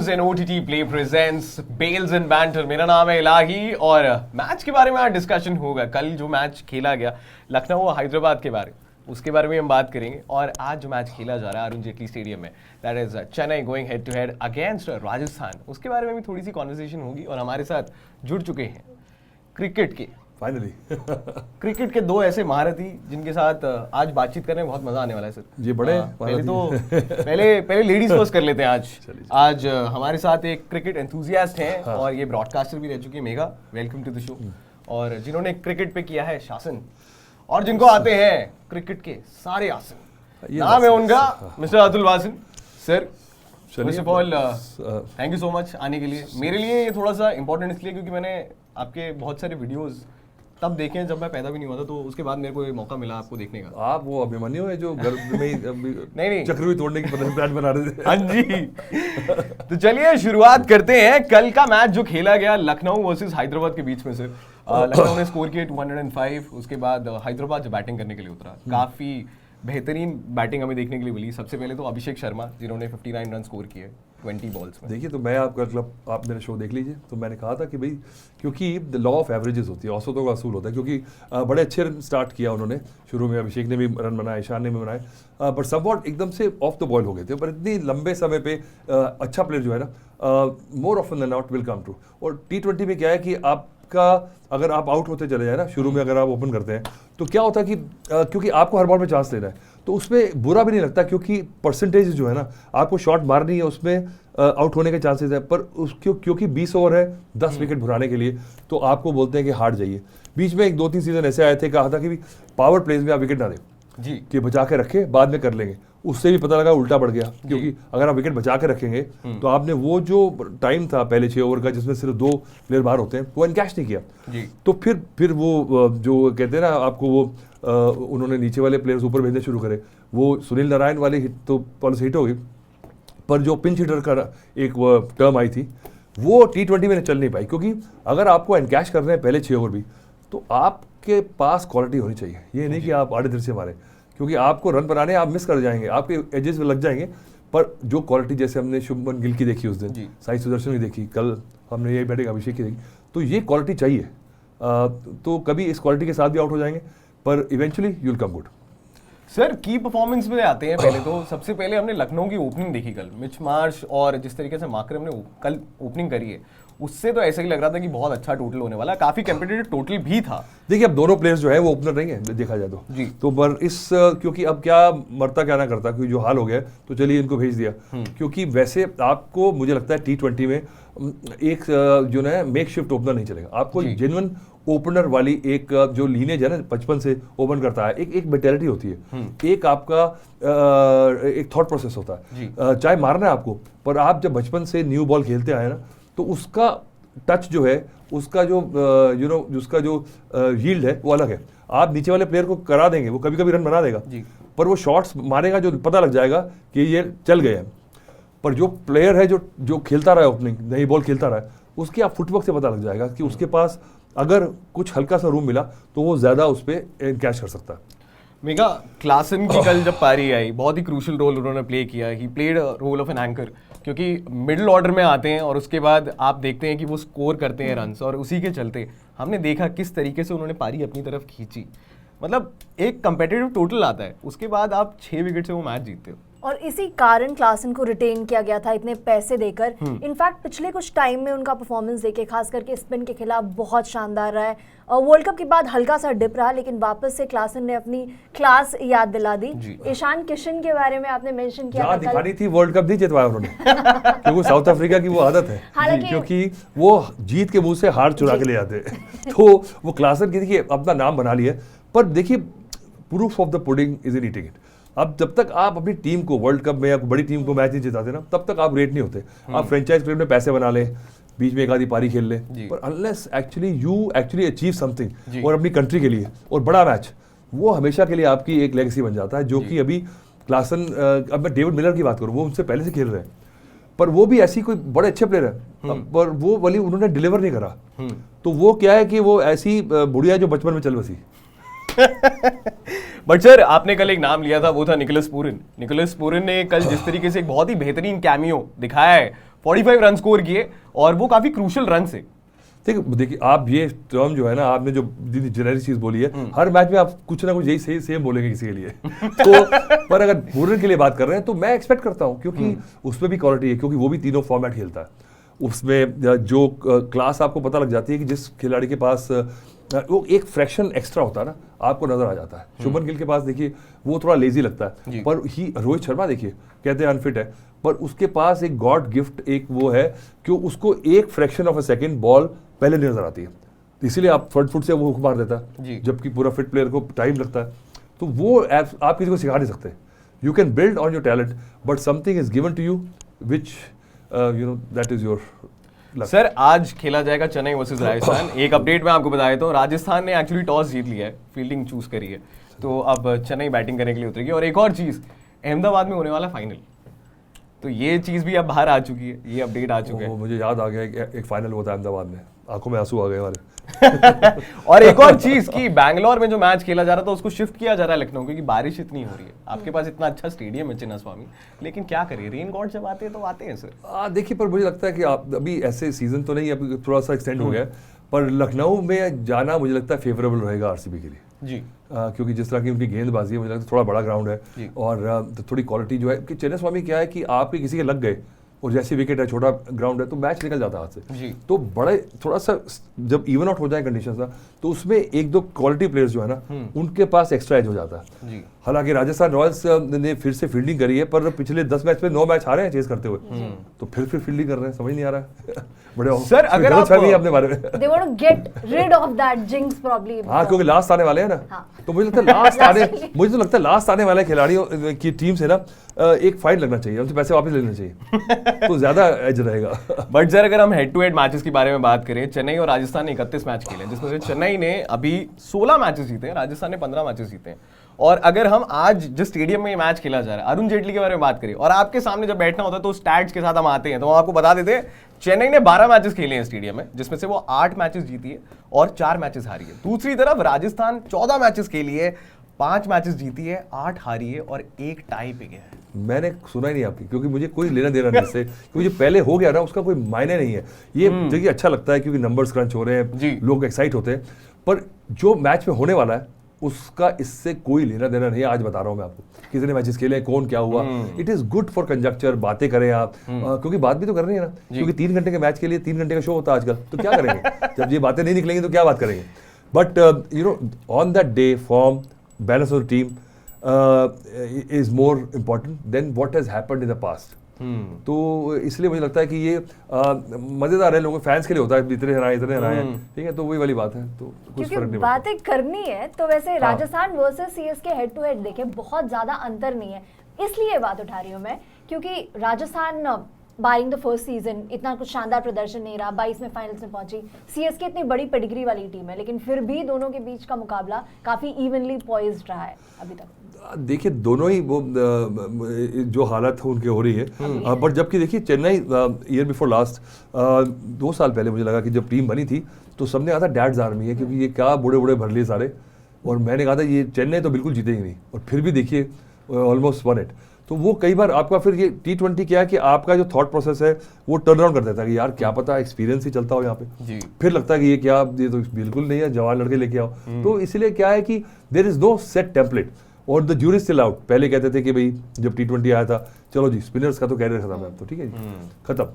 and OTT Play presents Bales and Banter। मेरा नाम है इलाही और मैच के बारे में आज डिस्कशन होगा। कल जो मैच खेला गया लखनऊ और हैदराबाद के बारे उसके बारे में हम बात करेंगे। और आज जो मैच खेला जा रहा है अरुण जेटली स्टेडियम में, that is Chennai going head to head against Rajasthan, उसके बारे में भी थोड़ी सी कॉन्वर्सेशन होगी। और हमारे साथ जुड़ चुके हैं क्रिकेट के फाइनली क्रिकेट के दो ऐसे महारथी जिनके साथ आज बातचीत करने में बहुत मजा आने वाला है सर। जी बड़े पहले तो पहले लेडीज फर्स्ट कर लेते हैं। आज हमारे साथ एक क्रिकेट एंथुजियास्ट हैं और ये ब्रॉडकास्टर भी रह चुकी है Megha, welcome to the show. और जिन्होंने क्रिकेट पे किया है शासन और जिनको आते हैं क्रिकेट के सारे आसन, नाम है उनका mister Atul Wasan. Sir first of all thank you so much आने के लिए। मेरे लिए ये थोड़ा सा इंपॉर्टेंट इसलिए क्योंकि मैंने आपके बहुत सारे वीडियोस तब देखे हैं जब मैं पैदा भी नहीं हुआ था, तो उसके बाद मेरे को ये मौका मिला आपको देखने का। आप वो अभिमन्यु है जो घर में नहीं चक्रव्यूह तोड़ने की प्लान बना रहे थे। हाँ जी तो चलिए शुरुआत करते हैं। कल का मैच जो खेला गया लखनऊ वर्सेस हैदराबाद के बीच में से, लखनऊ ने स्कोर किए 205। उसके बाद हैदराबाद जो बैटिंग करने के लिए उतरा, काफी बेहतरीन बैटिंग हमें देखने के लिए मिली। सबसे पहले तो अभिषेक शर्मा जिन्होंने 59 रन स्कोर किए 20 बॉल्स में। देखिए तो मैं आपका क्लब, आप मेरा शो देख लीजिए, तो मैंने कहा था कि भाई क्योंकि द लॉ ऑफ एवरेजेस होती है, औसतों का असूल होता है। क्योंकि बड़े अच्छे रन स्टार्ट किया उन्होंने शुरू में, अभिषेक ने भी रन बनाए, ईशान ने भी बनाए, बट समवॉट एकदम से ऑफ द बॉल हो गए थे। पर इतनी लंबे समय पे अच्छा प्लेयर जो है ना, more often than not will come true. और T20 में क्या है कि आपका अगर आप आउट होते चले जाए ना शुरू में, अगर आप ओपन करते हैं तो क्या होता है कि क्योंकि आपको हर बॉल में चांस लेना है, तो उसमें बुरा भी नहीं लगता क्योंकि परसेंटेज जो है ना, आपको शॉट मारनी है, उसमें आउट होने के चांसेस है। पर क्योंकि 20 ओवर है 10 विकेट भुराने के लिए, तो आपको बोलते हैं कि हार जाइए। बीच में 1-2-3 सीजन ऐसे आए थे, कहा था कि पावर प्लेज में आप विकेट ना दें जी, कि बचा के रखे बाद में कर लेंगे। उससे भी पता लगा उल्टा बढ़ गया, क्योंकि अगर आप विकेट बचा के रखेंगे तो आपने वो जो टाइम था पहले 6 ओवर का जिसमें सिर्फ 2 प्लेयर बाहर होते हैं, वो एनकैश नहीं किया जी। तो फिर वो जो कहते हैं ना आपको, वो उन्होंने नीचे वाले प्लेयर्स ऊपर भेजने शुरू करे। वो सुनील नारायण वाली हिट तो पॉलिसी हिट हो गई, पर जो पिंच हिटर का एक टर्म आई थी वो T20 में चल नहीं पाई। क्योंकि अगर आपको एनकैश कर रहे हैं पहले 6 ओवर भी, तो आपके पास क्वालिटी होनी चाहिए। ये नहीं कि आप आड़े से मारें, क्योंकि आपको रन बनाने आप मिस कर जाएंगे, आपके एजेस में लग जाएंगे। पर जो क्वालिटी जैसे हमने शुभमन गिल की देखी उस दिन, साई सुदर्शन की देखी, कल हमने ये बैटिंग अभिषेक की देखी, तो ये क्वालिटी चाहिए। तो कभी इस क्वालिटी के साथ भी आउट हो जाएंगे, पर eventually you will come good. Sir की परफॉर्मेंस में आते हैं। पहले तो सबसे पहले हमने लखनऊ की ओपनिंग देखी कल, मिच मार्श और जिस तरीके से माकरम ने कल ओपनिंग करी है, उससे तो ऐसा ही लग रहा था कि बहुत अच्छा टोटल होने वाला, काफी कॉम्पिटिटिव टोटल भी था। देखिए अब दोनों प्लेयर्स जो है वो ओपनर रहेंगे देखा जाए तो जी। तो पर इस क्योंकि अब क्या मरता क्या ना करता, क्योंकि जो हाल हो गया तो चलिए इनको भेज दिया। क्योंकि वैसे आपको मुझे लगता है T20 में एक जो ना मेक शिफ्ट ओपनर नहीं चलेगा, आपको जेन्युइन ओपनर वाली एक जो लीनेज है ना, बचपन से ओपन करता है, एक मेंटालिटी होती है, एक आपका एक थॉट प्रोसेस होता है। चाहे मारना है आपको, पर आप जब बचपन से न्यू बॉल खेलते आए ना, तो उसका टच जो है, उसका जो उसका जो यील्ड है वो अलग है। आप नीचे वाले प्लेयर को करा देंगे, वो कभी कभी रन बना देगा, पर वो शॉट्स मारेगा जो पता लग जाएगा कि ये चल गए हैं। पर जो प्लेयर है जो खेलता रहा है ओपनिंग, नई बॉल खेलता रहा है, उसकी आप फुटवर्क से पता लग जाएगा कि उसके पास अगर कुछ हल्का सा रूम मिला तो वो ज्यादा उस पर कैच कर सकता है। मेगा क्लासन की कल जब पारी आई, बहुत ही क्रूशियल रोल उन्होंने प्ले किया। He played role of an anchor, क्योंकि मिडिल ऑर्डर में आते हैं और उसके बाद आप देखते हैं कि वो स्कोर करते हैं रन्स, और उसी के चलते हमने देखा किस तरीके से उन्होंने पारी अपनी तरफ खींची। मतलब एक कंपेटिटिव टोटल आता है, उसके बाद आप 6 विकेट से वो मैच जीतते हो। और इसी कारण क्लासन को रिटेन किया गया था इतने पैसे देकर। इनफैक्ट पिछले कुछ टाइम में उनका परफॉर्मेंस देखे, खास करके स्पिन के खिलाफ बहुत शानदार रहा है। वर्ल्ड कप के बाद हल्का सा डिप रहा, लेकिन वापस से क्लासन ने अपनी क्लास याद दिला दी। ईशान किशन के बारे में आपने मेंशन किया था, दिखानी थी, वर्ल्ड कप नहीं जितवाया उन्होंने क्योंकि साउथ अफ्रीका की वो आदत है, क्योंकि वो जीत के मुंह से हार चुरा के ले जाते तो वो क्लासन की देखिए अपना नाम बना लिया। पर देखिए proof of the pudding is in eating it. अब जब तक आप अपनी टीम को वर्ल्ड कप में या बड़ी टीम को मैच नहीं जिताते ना, तब तक आप रेट नहीं होते। आप फ्रेंचाइज क्रिकेट में पैसे बना ले, बीच में एक आधी पारी खेल ले, पर unless actually you achieve something और अपनी कंट्री के लिए और बड़ा मैच, वो हमेशा के लिए आपकी एक लेगेसी बन जाता है। जो कि अभी क्लासन, अब मैं डेविड मिलर की बात करूँ, वो उनसे पहले से खेल रहे हैं, पर वो भी ऐसी कोई बड़े अच्छे प्लेयर है, पर वो वाली उन्होंने डिलीवर नहीं करा। तो वो क्या है कि वो ऐसी बुढ़िया जो बचपन में चल बसी। बट सर आपने कल एक नाम लिया था, वो था निकोलस पूरन। निकोलस पूरन ने कल जिस तरीके से एक बहुत ही बेहतरीन कैमियो दिखाया है 45 रन स्कोर किए और वो काफी क्रूशियल रन से। देखिए आप ये टर्म जो है ना, आपने जो जनरली चीज बोली है, हर मैच में आप कुछ ना कुछ यही सही सेम बोलेंगे किसी के लिए तो पर अगर बुमराह के लिए बात कर रहे हैं तो मैं एक्सपेक्ट करता हूं, क्योंकि उसमें भी क्वालिटी है, क्योंकि वो भी तीनों फॉर्मेट खेलता है। उसमें जो क्लास आपको पता लग जाती है कि जिस खिलाड़ी के पास वो एक फ्रैक्शन एक्स्ट्रा होता है ना, आपको नजर आ जाता है। शुभमन गिल के पास देखिए वो थोड़ा लेजी लगता है, पर ही रोहित शर्मा देखिए कहते हैं अनफिट है, पर उसके पास एक गॉड गिफ्ट एक वो है कि उसको एक fraction of a second ball पहले नहीं नजर आती है, इसीलिए आप फ्रंट फुट से वो हुक मार देता है, जबकि पूरा फिट प्लेयर को टाइम लगता है। तो वो आप किसी को सिखा नहीं सकते। You can build on your talent but something is given to you which you know that is your. Sir आज खेला जाएगा चेन्नई वर्सेस राजस्थान। एक अपडेट मैं आपको बता देता हूँ, राजस्थान ने एक्चुअली टॉस जीत लिया है, फील्डिंग चूज करी है, तो अब चेन्नई बैटिंग करने के लिए उतरेगी। और एक और चीज, अहमदाबाद में होने वाला फाइनल, तो ये चीज भी अब बाहर आ चुकी है, ये अपडेट आ चुके हैं। मुझे याद आ गया एक फाइनल हुआ था अहमदाबाद में, आंखों में आंसू आ गए हमारे और एक और चीज कि बैंगलोर में जो मैच खेला जा रहा था उसको शिफ्ट किया जा रहा है लखनऊ, क्योंकि बारिश इतनी हो रही है। आपके पास इतना अच्छा स्टेडियम है चिन्ना स्वामी, लेकिन क्या करिए, रेन गॉड जब आते हैं तो आते हैं सर। देखिए पर मुझे लगता है कि आप अभी ऐसे सीजन तो नहीं, अभी थोड़ा सा एक्सटेंड हो गया, पर लखनऊ में जाना मुझे लगता है फेवरेबल रहेगा आरसीबी के लिए जी। क्योंकि जिस तरह की उनकी गेंदबाजी है, मुझे लगता है थोड़ा बड़ा ग्राउंड है और थोड़ी क्वालिटी जो है कि चिन्ना स्वामी क्या है कि आपके किसी के लग गए और जैसी विकेट है, छोटा ग्राउंड है, तो मैच निकल जाता है हाथ से जी। तो बड़े थोड़ा सा जब इवन आउट हो जाए कंडीशन ना, तो उसमें एक दो क्वालिटी प्लेयर्स जो है ना उनके पास एक्स्ट्रा एज हो जाता है जी। हालांकि राजस्थान रॉयल्स ने फिर से फील्डिंग करी है, पर पिछले 10 मैच में 9 मैच हारे हैं चेस करते हुए, तो फिर फील्डिंग कर रहे हैं, समझ नहीं आ रहा है बड़े सर अगर आप अपने बारे में they want to get rid of that jinx probably। हाँ, क्योंकि लास्ट आने वाले हैं ना, तो मुझे लगता है लास्ट आने वाले खिलाड़ियों की टीम से ना एक फाइट लगना चाहिए, उनसे पैसे वापस लेना चाहिए तो ज्यादा एज रहेगा। बट सर अगर हम हेड टू हेड मैचेस के बारे में बात करें, चेन्नई और राजस्थान ने 31 मैच खेले, जिसमें से चेन्नई ने अभी 16 मैचेस जीते हैं, राजस्थान ने 15 मैचेस जीते हैं। और अगर हम आज जिस स्टेडियम में ये मैच खेला जा रहा है, अरुण जेटली के बारे में बात करें, और आपके सामने जब बैठना होता है तो स्टैट्स के साथ हम आते हैं, तो हम आपको बता देते हैं चेन्नई ने 12 मैचेस खेले हैं स्टेडियम में, जिसमें से वो 8 मैचेस जीती है और 4 मैचेस हारी है। दूसरी तरफ राजस्थान 14 मैचेस खेली है, 5 मैचेस जीती है, 8 हारी है और 1 टाई पे गया है। मैंने सुना ही नहीं आपकी, क्योंकि मुझे कोई लेना देना नहीं इससे, क्योंकि जो पहले हो गया ना उसका कोई मायने नहीं है। ये देखिए अच्छा लगता है क्योंकि नंबर्स क्रंच हो रहे हैं, लोग एक्साइट होते हैं, पर जो मैच में होने वाला है उसका इससे कोई लेना देना नहीं है। आज बता रहा हूं मैं आपको कितने मैचेस खेले, कौन क्या हुआ। It is good for conjuncture, बातें करें आप, क्योंकि बात भी तो करनी है ना, क्योंकि 3 घंटे के मैच के लिए 3 घंटे का शो होता है आजकल, तो क्या करेंगे जब ये बातें नहीं निकलेंगी तो क्या बात करेंगे। But you know on that day form balance of the team is more important than what has happened in the past। तो इसलिए मुझे लगता है कि ये मजेदार है, लोगों फैंस के लिए होता है, इतने हराए, ठीक है, तो वही वाली बात है, तो कुछ फर्क नहीं पड़ता। बातें करनी है तो वैसे Rajasthan versus CSK head to head देखे बहुत ज्यादा अंतर नहीं है, इसलिए बात उठा रही हूँ मैं, क्योंकि Rajasthan barring the first season इतना कुछ शानदार प्रदर्शन नहीं रहा, 22 में फाइनल्स में पहुंची। सीएसके इतनी बड़ी पेडिग्री वाली टीम है, लेकिन फिर भी दोनों के बीच का मुकाबला काफी इवनली पॉइज्ड रहा है अभी तक। देखिए दोनों ही वो जो हालत उनकी हो रही है, बट जबकि देखिए चेन्नई ईयर बिफोर लास्ट 2 साल पहले मुझे लगा कि जब टीम बनी थी तो सबने कहा था डैड्स आर्मी है, क्योंकि ये क्या बूढ़े भर लिए सारे, और मैंने कहा था ये चेन्नई तो बिल्कुल जीते ही नहीं, और फिर भी देखिए ऑलमोस्ट वन इट। तो वो कई बार आपका फिर ये T20 क्या है कि आपका जो थॉट प्रोसेस है वो टर्न अराउंड कर देता है कि यार क्या पता एक्सपीरियंस ही चलता हो यहाँ पे, फिर लगता है कि ये तो बिल्कुल नहीं है, जवान लड़के लेके आओ। तो इसलिए क्या है कि there is no set template और द ज्यूरी स्टिल आउट। पहले कहते थे कि भाई जब T20 आया था चलो जी स्पिनर्स का तो कैरियर खत्म है, तो ठीक है जी खत्म।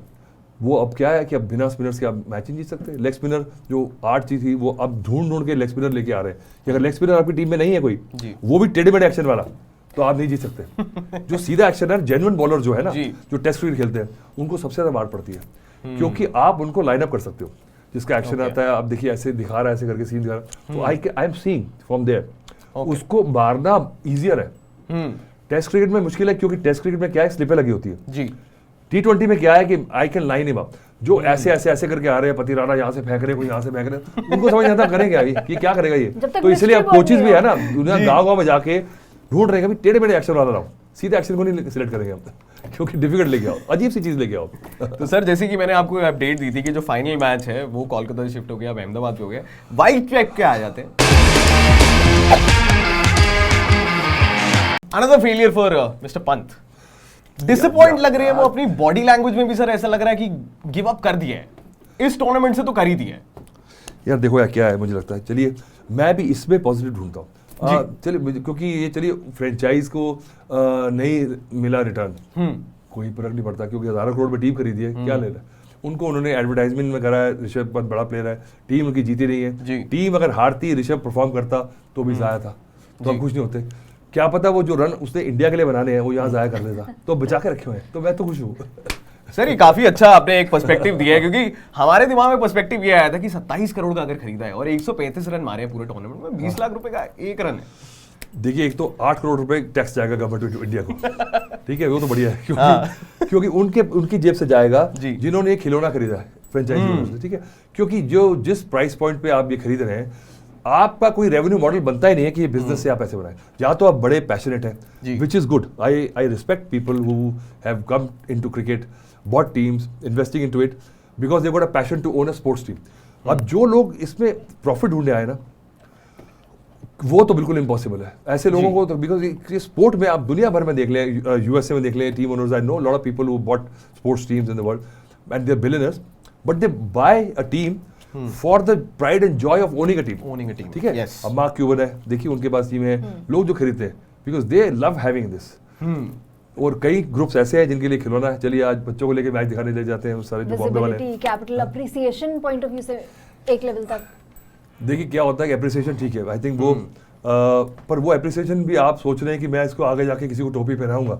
वो अब क्या है कि अब बिना स्पिनर्स के आप मैच ही नहीं सकते। लेग स्पिनर जो 8 चीज थी वो अब ढूंढ के लेग स्पिनर लेके आ रहे हैं कि अगर लेग स्पिनर आपकी टीम में नहीं है कोई, वो भी टेढ़े मेढ़े एक्शन वाला, तो आप नहीं जीत सकते। जो सीधा एक्शन है, जेन्युइन बॉलर जो है ना, जो टेस्ट क्रिकेट खेलते हैं, उनको सबसे ज्यादा मार पड़ती है, क्योंकि आप उनको लाइनअप कर सकते हो। जिसका एक्शन आता है, आप देखिए ऐसे दिखा रहा है, ऐसे करके सीन दिखा रहा है, तो I am seeing from there, उसको मारना इजियर है। टेस्ट क्रिकेट में मुश्किल है, क्योंकि टेस्ट क्रिकेट में क्या है, स्लिपें लगी होती है जी। T20 में क्या है कि I can line him up, जो ऐसे करके आ रहे हैं, पति राणा यहाँ से फेंक रहे, कोई यहाँ से फेंक रहे, उनको समझ नहीं आता करेंगे ये क्या करेगा ये। तो इसलिए अब कोचेज भी है ना, गाँव में जाके ढूंढ रहे हैं टेढ़े मेढ़े एक्शन वाला रहा हूँ, सीधे एक्शन को नहीं सिलेक्ट करेंगे हम, क्योंकि डिफिकल्ट लेके आओ, अजीब सी चीज लेके आओ। तो सर जैसे कि मैंने आपको अपडेट दी थी कि जो फाइनल मैच है वो कोलकाता से शिफ्ट हो गया, अब अहमदाबाद पे हो गया, वाइट चेक के आ जाते हैं। Another failure for mister Pant. Disappoint लग रही है वो अपनी बॉडी लैंग्वेज में भी सर, ऐसा लग रहा है कि गिव अप कर दिया है इस टूर्नामेंट से, तो कर ही दिया है यार। देखो यार क्या है, मुझे लगता है, चलिए मैं भी इसमें पॉजिटिव ढूंढता हूँ, चलिए क्योंकि ये चलिए फ्रेंचाइज को नहीं मिला रिटर्न, कोई फर्क नहीं पड़ता क्योंकि 1000 करोड़ में टीम खरीदी है, क्या ले रहा है उनको, उन्होंने एडवर्टाइजमेंट में करा है, ऋषभ बहुत बड़ा प्लेयर है, टीम उनकी जीती नहीं है, टीम अगर हारती ऋषभ परफॉर्म करता तो भी जाया था, तो हम खुश नहीं होते, क्या पता वो जो रन उसने इंडिया के लिए बनाने हैं वो यहाँ जाया कर देता, तो बचा के रखे हुए हैं, तो मैं तो खुश हूँ। सर ये काफी अच्छा आपने एक पर्सपेक्टिव दिया है, क्योंकि हमारे दिमाग में पर्सपेक्टिव ये आया था कि 27 करोड़ का अगर खरीदा है और 135 रन मारे हैं पूरे टूर्नामेंट में, 20 लाख रुपए का एक रन है। देखिए एक तो 8 करोड़ रुपए टैक्स जाएगा गवर्नमेंट इंडिया को, ठीक है, वो तो बढ़िया है क्योंकि उनकी जेब से जाएगा जिन्होंने ये खिलौना खरीदा है फ्रेंचाइजी, ठीक है, क्योंकि जो जिस प्राइस पॉइंट पे आप ये खरीद रहे हैं, आपका कोई रेवेन्यू मॉडल बनता ही नहीं है कि ये बिजनेस से आप पैसे बनाएं, या तो आप बड़े पैशनेट हैं, which is good, I respect people who have come into cricket, bought teams, investing into it because they got a passion to own a sports team. अब जो लोग इसमें प्रॉफिट ढूंढने आए ना, वो तो बिल्कुल इम्पॉसिबल है ऐसे लोगों को, तो बिकॉज स्पोर्ट में आप दुनिया भर में देख लें, यूएसए में देख लें, team owners, I know lot of people who bought sports teams in the world and they are billionaires, but they buy a team for the pride and joy of owning a team, ठीक है। अब mark Cuban है, देखिए उनके पास team है, लोग जो खरीदते हैं because they love having this, और कई ग्रुप्स ऐसे हैं जिनके लिए खिलौना है, चलिए आज बच्चों को लेके मैच दिखाने ले जाते हैं सारे जो बॉम्बे वाले, capital appreciation point of view से एक लेवल तक देखिए क्या होता है कि अप्रिसिएशन ठीक है, आई थिंक वो पर वो अप्रिसिएशन भी आप सोच रहे हैं कि मैं इसको आगे जाके किसी को टोपी पहनाऊंगा,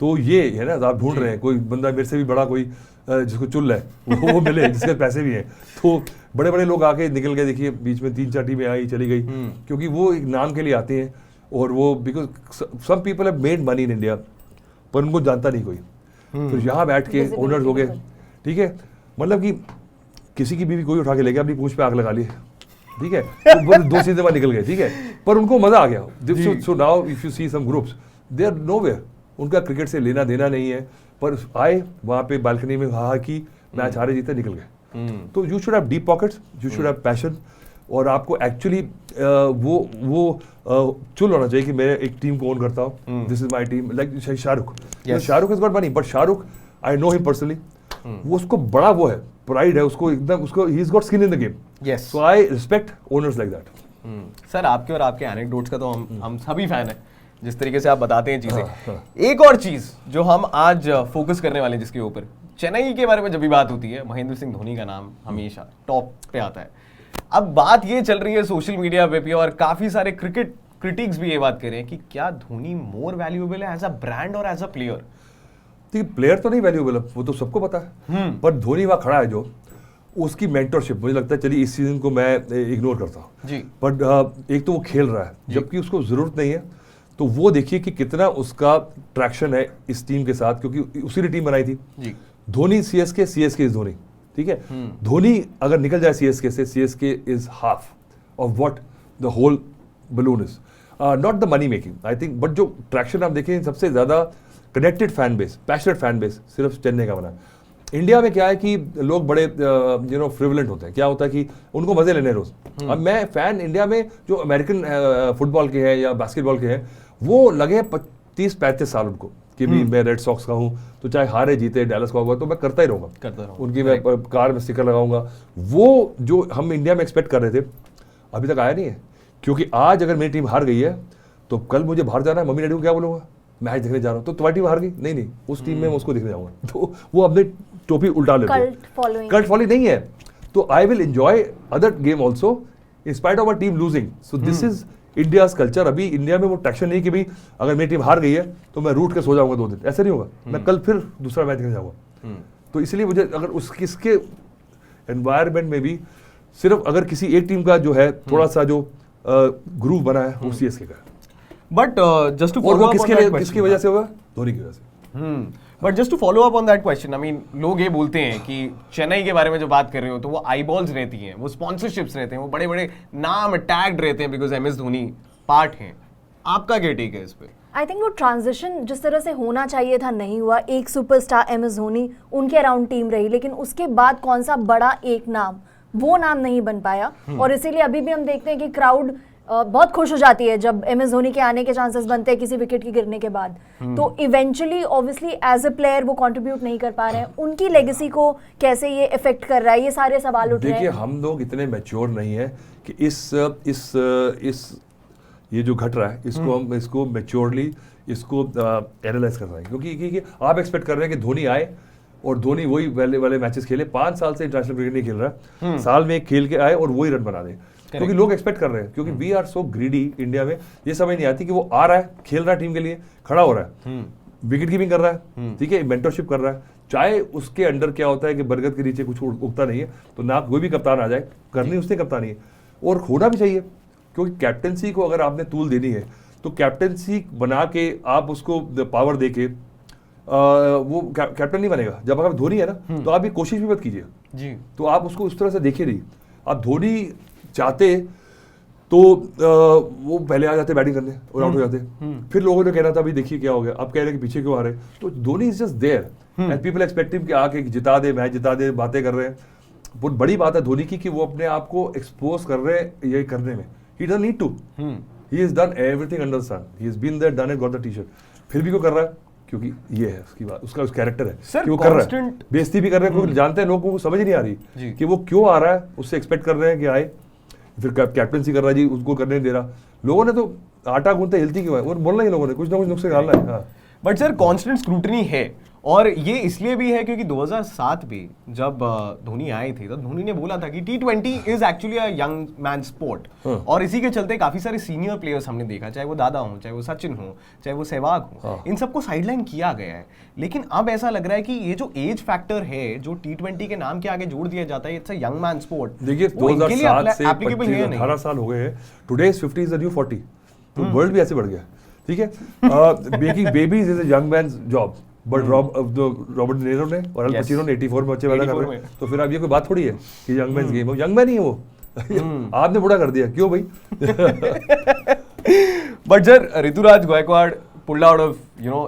तो ये है ना, आप ढूंढ रहे हैं कोई बंदा मेरे से भी बड़ा कोई जिसको चुल है वो मिले, जिसके पैसे भी हैं, तो बड़े बड़े लोग आके निकल गए, देखिए बीच में 3-4 टीमें आई चली गई, क्योंकि वो एक नाम के लिए आते हैं, और वो because some people have made money in India पर उनको जानता नहीं कोई, फिर यहाँ बैठ के ओनर्स हो गए, ठीक है, मतलब कि किसी की बीवी कोई उठा के ले गया, अपनी पूंछ पे आग लगा ली, ठीक है, तो 2 सीजन बाद निकल गए, ठीक है, पर उनको मजा आ गया। So now if you see some groups they are nowhere, उनका क्रिकेट से लेना देना नहीं है, पर आए वहाँ पे बालकनी में हा की मैच हारे जीते निकल गए, तो you should have deep pockets, you should have passion, और आपको एक्चुअली वो चुल होना चाहिए कि मैं एक टीम को ओन करता हूँ, this is my team, like Shahrukh has got money, but Shahrukh I know him personally, वो उसको बड़ा वो है, प्राइड है उसको, एकदम उसको ही is got skin in the game, yes, so I respect owners like that. Sir आपके और आपके एनेक्डोट्स का तो हम सभी फैन हैं, जिस तरीके से आप बताते हैं चीजें। एक और चीज जो हम आज फोकस करने वाले हैं जिसके ऊपर, चेन्नई के बारे में जब भी बात होती है, महेंद्र सिंह धोनी का नाम हमेशा टॉप पे आता है। अब बात ये चल रही है सोशल मीडिया पे भी, और काफी सारे क्रिकेट क्रिटिक्स भी ये बात कर रहे हैं कि क्या धोनी मोर वैल्यूएबल है एज अ ब्रांड और एज अ प्लेयर। देखिए प्लेयर तो नहीं वैल्यूएबल है, वो तो सबको पता है, पर धोनी वहाँ खड़ा है जो, उसकी मेंटरशिप मुझे लगता है, चलिए इस सीजन को मैं इग्नोर करता हूँ जी, बट एक तो वो खेल रहा है जबकि उसको जरूरत नहीं है, तो वो देखिए कि कितना उसका ट्रैक्शन है इस टीम के साथ, क्योंकि उसी ने टीम बनाई थी जी। धोनी सीएसके इज धोनी, ठीक है, धोनी अगर निकल जाए सीएसके से, CSK is half of what the whole balloon is, not the money making I think, but जो ट्रैक्शन आप देखें, सबसे ज्यादा connected fan base, passionate fan base सिर्फ चेन्नई का बना है। इंडिया में क्या है कि लोग बड़े फ्रिवलेंट होते हैं, क्या होता है कि उनको मजे लेने रोज। अब मैं फैन इंडिया में जो अमेरिकन फुटबॉल के हैं या बास्केटबॉल के हैं, वो लगे 30-35 साल उनको कि भी मैं रेड सॉक्स का हूँ, तो चाहे हारे जीते डैलस का होगा तो मैं करता ही रहूँगा, उनकी मैं कार में स्टिकर लगाऊंगा। वो जो हम इंडिया में एक्सपेक्ट कर रहे थे अभी तक आया नहीं है, क्योंकि आज अगर मेरी टीम हार गई है तो कल मुझे बाहर जाना है, मम्मी डैडी को क्या बोलूँगा, मैच देखने जा रहा हूँ, तो तुम्हारी टीम हार गई, नहीं उस टीम में मैं उसको देखने जाऊँगा, तो वो अपने टोपी उल्टा लेते हैं, कल्ट फॉलोइंग नहीं है, तो I will enjoy other game also in spite of a team losing, so this is India's culture. अभी इंडिया में वो टेंशन नहीं कि भाई अगर मेरी टीम हार गई है तो मैं रूट के सो जाऊंगा 2 दिन, ऐसा नहीं होगा, मैं कल फिर दूसरा मैच खेलने जाऊंगा। तो इसलिए मुझे अगर उसके एनवायरमेंट में भी सिर्फ अगर किसी एक टीम का जो है थोड़ा सा जो ग्रुप बना है वो सीएसके का, but just to follow up किसकी वजह से होगा, धोनी की वजह से। But just to follow up on that question, I mean लोग ये बोलते हैं कि चेन्नई के बारे में जो बात कर रहे हो तो वो आईबॉल्स रहती हैं, वो स्पॉन्सरशिप्स रहते हैं, वो बड़े बड़े नाम टैग्ड रहते हैं बिकॉज एमएस धोनी पार्ट हैं। आपका क्या टेक है इस पे? आई थिंक वो ट्रांजिशन जिस तरह से होना चाहिए था नहीं हुआ। एक सुपरस्टार एमएस धोनी, उनके अराउंड टीम रही, लेकिन उसके बाद कौन सा बड़ा एक नाम, वो नाम नहीं बन पाया। और इसीलिए अभी भी हम देखते हैं कि क्राउड बहुत खुश हो जाती है जब MS धोनी के आने के चांसेस बनते हैं किसी विकेट के गिरने के बाद। तो eventually obviously as a player वो कंट्रीब्यूट नहीं कर पा रहे हैं, उनकी लेगेसी को कैसे ये इफेक्ट कर रहा है, ये सारे सवाल उठ रहे हैं। देखिए, हम लोग इतने मैच्योर नहीं है कि इस ये जो घट रहा है इसको हम इसको मैच्योरली इसको एनालाइज कर रहे हैं, क्योंकि आप एक्सपेक्ट कर रहे हैं कि धोनी आए और धोनी वही वाले मैचेस खेले। 5 साल से इंटरनेशनल क्रिकेट नहीं खेल रहा, साल में एक खेल के आए और वही रन बना दे, क्योंकि लोग एक्सपेक्ट कर रहे हैं, क्योंकि we are so greedy India में। ये समझ नहीं आती कि वो आ रहा है, खेल रहा है टीम के लिए, खड़ा हो रहा है, विकेट कीपिंग कर रहा है, ठीक है, मेंटरशिप कर रहा है, चाहे उसके अंडर क्या होता है कि बरगद के नीचे कुछ उगता नहीं है तो ना कोई भी कप्तान आ जाए, करनी उसने कप्तानी है और होना भी चाहिए, क्योंकि कैप्टनसी को अगर आपने तूल देनी है तो कैप्टनसी बना के आप उसको पावर दे के वो कैप्टन नहीं बनेगा। जब आप धोनी है ना तो आप ये कोशिश भी मत कीजिए जी, तो आप उसको उस तरह से देखिए नहीं। आप धोनी चाहते तो वो पहले आ जाते बैटिंग करने और आउट हो जाते, फिर लोगों ने कहना था भाई देखिए क्या हो गया, अब कह रहे हैं कि पीछे क्यों आ रहे, तो Dhoni is just there and people expect him कि आके जिता दे, मैच जिता दे, बातें कर रहे हैं। बहुत बड़ी बात है धोनी की कि वो अपने आप को एक्सपोज कर रहे हैं ये करने में। He doesn't need to, he has done everything under sun, he has been there, done it, got the T-shirt, फिर भी क्यों कर रहा है, क्योंकि ये है उसकी बात, उसका कैरेक्टर है सर, कि वो कर रहा है, बेइज्जती भी कर रहे हैं, क्योंकि जानते हैं लोगों को समझ नहीं आ रही कि वो क्यों आ रहा है, उससे एक्सपेक्ट कर रहे हैं कि आए, फिर कैप्टनसी कर रहा है जी, उसको करने नहीं दे रहा। लोगों ने तो आटा गूंथते हिलती क्यों है, और बोलना ही लोगों ने कुछ ना कुछ नुक्से डालना है। हाँ, बट सर कांस्टेंट स्क्रूटनी है, और ये इसलिए भी है क्योंकि 2007 में जब धोनी आए थे तो धोनी ने बोला था कि T20 is actually a young man sport, और इसी के चलते काफी सारे सीनियर प्लेयर्स हमने देखा, चाहे वो दादा हो, चाहे वो सचिन हो, चाहे वो सहवाग हो, इन सबको साइडलाइन किया गया है। लेकिन अब ऐसा लग रहा है कि ये जो एज फैक्टर है जो T20 के नाम के आगे जोड़ दिया जाता है, it's a young man sport. देखिए 2007 से 18 साल हो गए हैं, today is 50 is the new 40, तो वर्ल्ड भी ऐसे बढ़ गया, ठीक है। Making babies is a young man job, but Robert De Niro ने और अल पचिनो ने 84 में बच्चे पैदा कर रहे हैं, तो फिर अब ये कोई बात थोड़ी है कि यंग मैन गेम हो, यंग मैन ही है वो। आपने बुरा कर दिया क्यों भाई। But sir Ruturaj Gaikwad pulled out of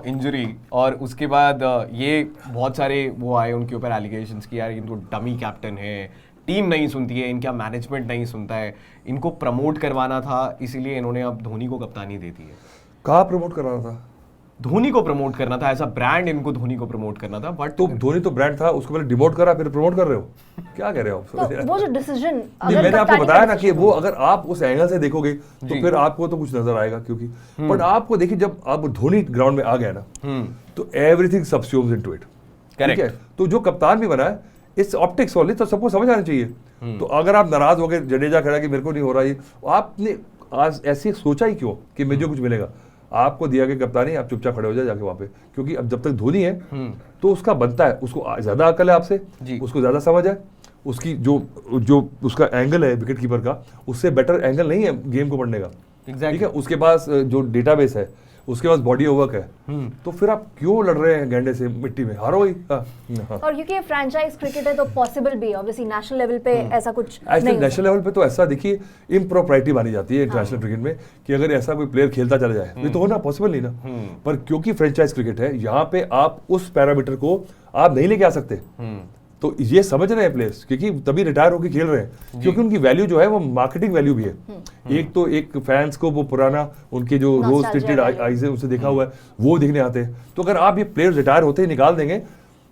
injury, और उसके बाद ये बहुत सारे वो आए उनके ऊपर एलिगेशंस कि यार इनको डमी कैप्टन है, टीम नहीं सुनती है, इनका मैनेजमेंट नहीं सुनता है, इनको प्रमोट करवाना था, इसीलिए इन्होंने अब धोनी को कप्तानी दे दी है। कहाँ प्रमोट करवाना था? धोनी को प्रमोट करना था, ऐसा ब्रांड इनको धोनी को प्रमोट करना था। बट तो धोनी तो ब्रांड था, उसको पहले डिमोट करा फिर प्रमोट कर रहे हो, क्या कह रहे हो आप? तो वो जो डिसीजन, मैंने आपको बताया ना कि वो अगर आप उस एंगल से देखोगे तो फिर आपको तो कुछ नजर आएगा, क्योंकि बट आपको देखिए जब आप धोनी ग्राउंड में आ गया ना तो एवरीथिंग सबस्यूम्स इनटू इट, ठीक है। तो जो कप्तान भी बना है इट्स ऑप्टिक्स ओनली, तो सबको समझ आना चाहिए। तो अगर आप नाराज हो गए, जडेजा खड़ा कि मेरे को नहीं हो रहा ये, आपने आज ऐसे सोचा ही क्यों कि मुझे कुछ मिलेगा? आपको दिया गया कप्तानी, आप चुपचाप खड़े हो जाए जाके वहां पे, क्योंकि अब जब तक धोनी है तो उसका बनता है, उसको ज्यादा अकल है आपसे, उसको ज्यादा समझ है, उसकी जो उसका एंगल है विकेट कीपर का, उससे बेटर एंगल नहीं है गेम को पढ़ने का, ठीक है। उसके पास जो डेटाबेस है, उसके पास बॉडी ऑफ वर्क है, तो फिर आप क्यों लड़ रहे हैं गेंडे से मिट्टी में, हारो ही। और क्योंकि फ्रैंचाइज क्रिकेट है तो पॉसिबल भी, ऑब्वियसली नेशनल लेवल पे ऐसा कुछ नहीं। नेशनल लेवल पे तो ऐसा देखिए इम्प्रोप्राइटी मानी जाती है इंटरनेशनल क्रिकेट में कि अगर ऐसा कोई प्लेयर खेलता चला जाए, ये तो होना पॉसिबल नहीं ना। पर क्योंकि फ्रेंचाइज क्रिकेट है, यहाँ पे आप उस पैरामीटर को आप नहीं लेके आ सकते, तो ये समझ रहे हैं प्लेयर्स, क्योंकि तभी रिटायर होकर खेल रहे हैं, क्योंकि उनकी वैल्यू जो है वो मार्केटिंग वैल्यू भी है। एक तो एक फैंस को वो पुराना उनके जो रोज टिंटेड आईज है उसे देखा हुआ है वो देखने आते हैं। तो अगर आप ये प्लेयर्स रिटायर होते ही निकाल देंगे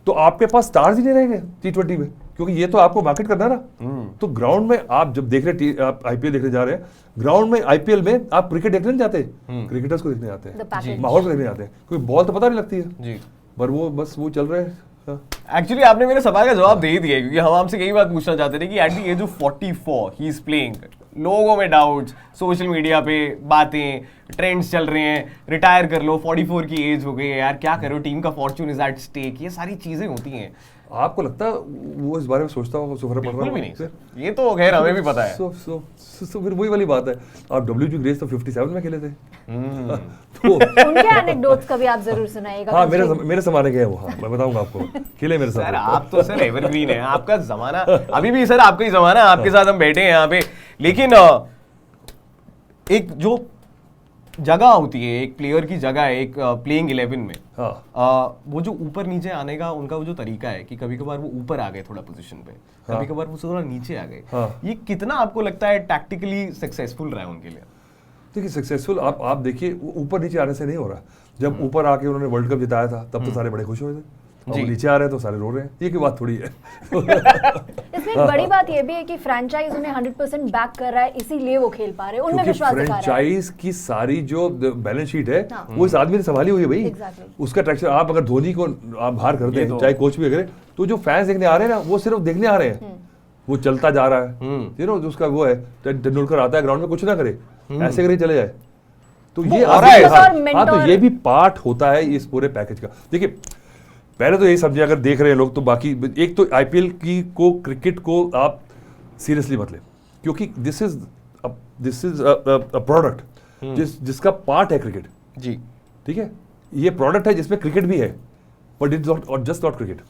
तो आपके पास स्टार्स ही नहीं रहेंगे T20 में, क्योंकि ये तो आपको मार्केट करना है ना। तो ग्राउंड में आप जब देख रहे आप IPL देखने जा रहे हैं, ग्राउंड में IPL में आप क्रिकेट देखने नहीं जाते, क्रिकेटर्स को देखने जाते हैं, माहौल को देखने जाते हैं, क्योंकि बॉल तो पता नहीं लगती है, पर वो बस वो चल रहे हैं। एक्चुअली आपने मेरे सवाल का जवाब दे ही दिया, क्योंकि हम आपसे यही बात पूछना चाहते थे कि at the age of 44 he is playing, लोगों में डाउट्स, सोशल मीडिया पे बातें, ट्रेंड्स चल रहे हैं, रिटायर कर लो, 44 की एज हो गई है यार, क्या करो, टीम का फॉर्च्यून इज एट स्टेक, ये सारी चीजें होती हैं। आपको लगता है वो इस बारे में सोचता होगा, उससे फर्क पड़ रहा है? नहीं, ये तो खैर हमें भी पता है। फिर वही वाली बात है, आप WG ग्रेस तो 57 में खेले थे। तो उनके एनेक्डोट्स कभी आप जरूर सुनाइएगा। हाँ, मेरे जमाने के हैं वो, हाँ मैं बताऊंगा आपको, खेले मेरे साथ। सर आप तो सर एवरग्रीन है, आपका जमाना अभी भी सर आपका ही जमाना है, आपके साथ हम बैठे हैं यहाँ पे। लेकिन एक जो जगह होती है, एक प्लेयर की जगह है एक प्लेइंग 11 में, वो जो ऊपर नीचे आने का उनका वो जो तरीका है कि कभी कभार वो ऊपर आ गए थोड़ा पोजीशन पे, कभी कभार वो थोड़ा नीचे आ गए, ये कितना आपको लगता है टैक्टिकली सक्सेसफुल रहा है उनके लिए? देखिए सक्सेसफुल आप देखिए ऊपर नीचे आने से नहीं हो रहा। जब ऊपर आके उन्होंने वर्ल्ड कप जिताया था तब तो सारे बड़े खुश हुए थे, और नीचे आ रहे हैं तो सारे रो रहे हैं। ये की बात थोड़ी है। इसमें एक बड़ी बात ये भी है कि फ्रैंचाइज उन्हें 100% बैक कर रहा है, इसीलिए वो खेल पा रहे हैं, उनमें विश्वास दिखा रहा है। फ्रैंचाइज की सारी जो बैलेंस शीट है वो इस आदमी ने संभाली हुई है भाई। उसका ट्रैक्शन आप अगर धोनी को आप बाहर कर दें, चाहे कोच भी करे, तो जो फैंस देखने आ रहे हैं ना वो सिर्फ देखने आ रहे हैं। वो चलता जा रहा है, यू नो उसका वो है, तेंदुलकर आता है ग्राउंड में कुछ ना करे, ऐसे करे चले जाए, तो ये आ रहा है। हाँ, तो ये भी पार्ट होता है इस पूरे पैकेज का। देखिए पहले तो यही समझे, अगर देख रहे हैं लोग तो बाकी एक तो आईपीएल की को क्रिकेट को आप सीरियसली मत लें, क्योंकि दिस इज अ प्रोडक्ट जिसका पार्ट है क्रिकेट जी, ठीक है। ये प्रोडक्ट है जिसमें क्रिकेट भी है, but it's not just not cricket.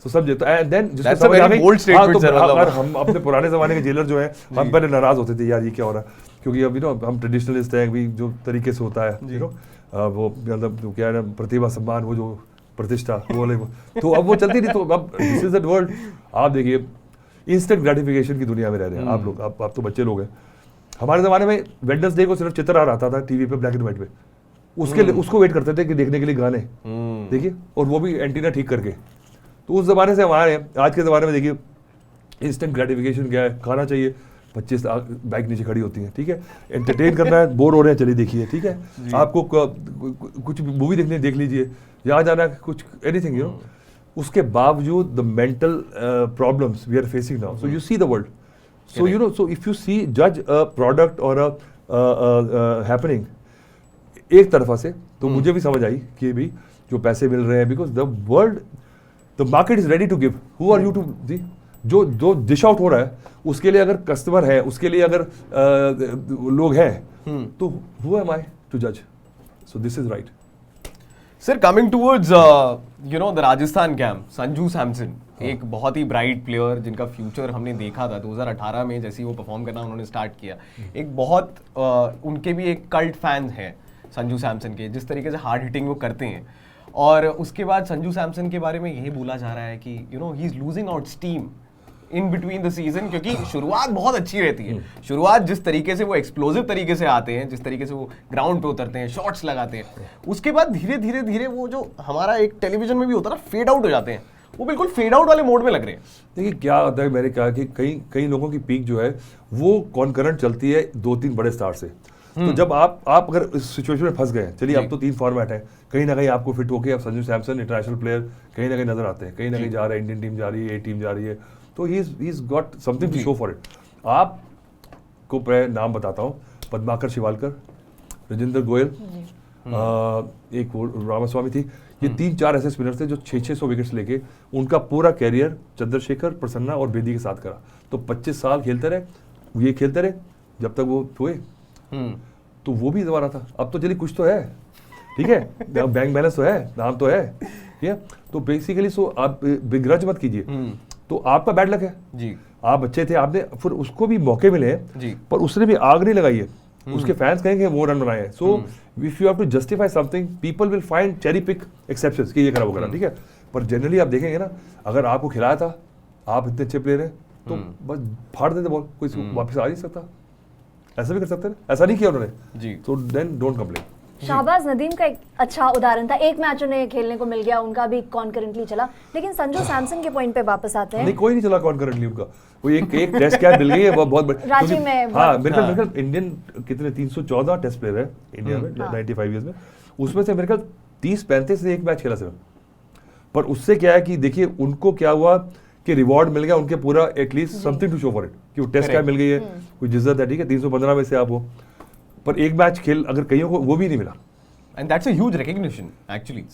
तो समझे, तो एंड देन जिसको समझ आ गई, अगर हम अपने पुराने जमाने के जेलर जो है, हम पहले नाराज होते थे यार ये क्या हो रहा है, क्योंकि अभी नो हम ट्रेडिशनलिस्ट हैं, अभी जो तरीके से होता है यू नो वो मतलब क्या है ना, प्रतिभा सम्मान, वो जो प्रतिष्ठा बोले वो, तो अब वो चलती नहीं। तो अब दिस इज द वर्ल्ड। आप देखिए इंस्टेंट ग्रेटिफिकेशन की दुनिया में रह रहे हैं आप लोग। आप तो बच्चे लोग हैं। हमारे जमाने में वेडनेसडे को सिर्फ चित्र आ रहा था टीवी पे ब्लैक एंड व्हाइट पे, उसके लिए उसको वेट करते थे कि देखने के लिए गाने देखिए, और वो भी एंटीना ठीक करके। तो उस जमाने से हमारे आज के ज़माने में देखिए इंस्टेंट ग्रेटिफिकेशन क्या है, खाना चाहिए, 25 बाइक नीचे खड़ी होती है, ठीक है, एंटरटेन करना है, बोर हो रहे हैं चलिए देखिए, ठीक है, आपको कुछ मूवी देखनी है देख लीजिए, यहाँ जाना है कुछ एनीथिंग यू नो। उसके बावजूद the mental problems we are facing now, so you see the world, so you know, so if you see जज अ प्रोडक्ट और अ हैपनिंग एक तरफा से, तो मुझे भी समझ आई कि भी जो पैसे मिल रहे हैं, because the world the market is ready to give, who are you to the, जो डिश आउट हो रहा है उसके लिए अगर कस्टमर है, उसके लिए अगर लोग हैं, तो हु एम आई टू जज, so this is right. Sir coming towards you know the Rajasthan camp, Sanju Samson एक बहुत ही ब्राइट प्लेयर जिनका फ्यूचर हमने देखा था 2018 में, जैसे ही वो परफॉर्म करना उन्होंने स्टार्ट किया, एक बहुत उनके भी एक कल्ट फैंस हैं संजू सैमसन के, जिस तरीके से हार्ड हिटिंग वो करते हैं। और उसके बाद संजू सैमसन के बारे में यही बोला जा रहा है कि you know he is losing out steam in between the season, क्योंकि शुरुआत बहुत अच्छी रहती है। शुरुआत जिस तरीके से वो एक्सप्लोसिव तरीके से आते हैं, जिस तरीके से वो ग्राउंड पे उतरते हैं, शॉट्स लगाते हैं, उसके बाद धीरे धीरे धीरे वो जो हमारा एक टेलीविजन में भी होता है ना, फेड आउट हो जाते हैं, वो बिल्कुल फेड आउट वाले मोड में लग रहे हैं। देखिए क्या होता है, मैंने कहा कि कई लोगों की पीक जो है वो कॉन्करेंट चलती है 2-3 बड़े स्टार से। तो जब आप अगर इस सिचुएशन में फंस गए, चलिए अब तो 3 फॉर्मेट है, कहीं ना कहीं आपको फिट होके अब संजू सैमसन इंटरनेशनल प्लेयर कहीं ना कहीं नजर आते हैं, कहीं ना कहीं जा रहे हैं, इंडियन टीम जा रही है, ए टीम जा रही है, तो he is got something to show for it. आपको मैं नाम बताता हूँ, पद्माकर शिवालकर, राजेंद्र गोयल, एक रामास्वामी थी, ये 3-4 ऐसे स्पिनर थे जो 600 विकेट्स लेके उनका पूरा कैरियर चंद्रशेखर, प्रसन्ना और बेदी के साथ करा। तो 25 साल खेलते रहे, ये खेलते रहे जब तक वो हुए, तो वो भी दोबारा था। अब तो चलिए कुछ तो है, ठीक है, बैंक बैलेंस तो है, नाम तो है, ठीक है। तो बेसिकली सो आप बिग्रज मत कीजिए, तो आपका बैड लक है जी, आप अच्छे थे, आपने फिर उसको भी मौके मिले हैं, पर उसने भी आग नहीं लगाई है, उसके फैंस कहेंगे वो रन बनाए हैं। So if you have to justify something, people will find cherry pick exceptions कि ये करा वो करा, ठीक है, पर जनरली आप देखेंगे ना, अगर आपको खिलाया था, आप इतने अच्छे प्लेयर हैं, तो बस फाड़ देते बॉल, कोई वापस आ नहीं सकता। ऐसा भी कर सकते हैं, ऐसा नहीं किया उन्होंने जी, तो then don't complain. Shahbaz Nadeem का एक अच्छा उदाहरण था, एक मैच उन्हें खेलने को मिल गया, उनका भी कॉन्करेंटली चला। लेकिन संजू सैमसन के पॉइंट पे वापस आते हैं, नहीं कोई नहीं चला कॉन्करेंटली उनका, वो एक टेस्ट कैप मिल गई है, वो बहुत बड़ी रांची में। हाँ मेरे ख्याल इंडियन कितने 314 टेस्ट प्लेयर है इंडिया में 95 ईयर्स में, उसमें से मेरे ख्याल 30-35 से एक मैच खेला सिर्फ। पर उससे क्या है कि देखिए उनको क्या हुआ कि रिवॉर्ड मिल गया, उनके पूरा at least something to show for it, कि वो टेस्ट कैप मिल गई है, कोई इज्जत है, ठीक है, 315 में से आप हो, पर एक मैच खेल अगर कईयों को वो भी नहीं मिला, and that's a huge recognition actually.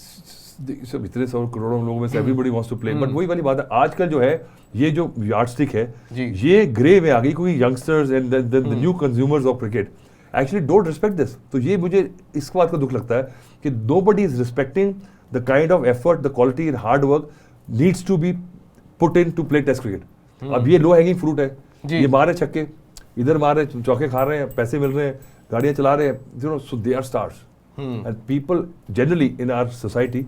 सब इतने 100 करोड़ों लोगों में से everybody wants to play, but वही वाली बात है, आजकल जो है ये जो यार्डस्टिक है ये ग्रे में आ गई, क्योंकि youngsters and the new consumers of cricket actually don't respect this. तो ये मुझे इस बात का दुख लगता है कि nobody is respecting the kind of effort, the quality and hard work needs to be put in to play test cricket. अब ये लो हैंगिंग फ्रूट है, ये मारे छक्के, इधर मारे चौके खा रहे हैं, पैसे मिल रहे हैं, गाड़ियां चला रहे हैं, you know, so they are stars. And people generally in our society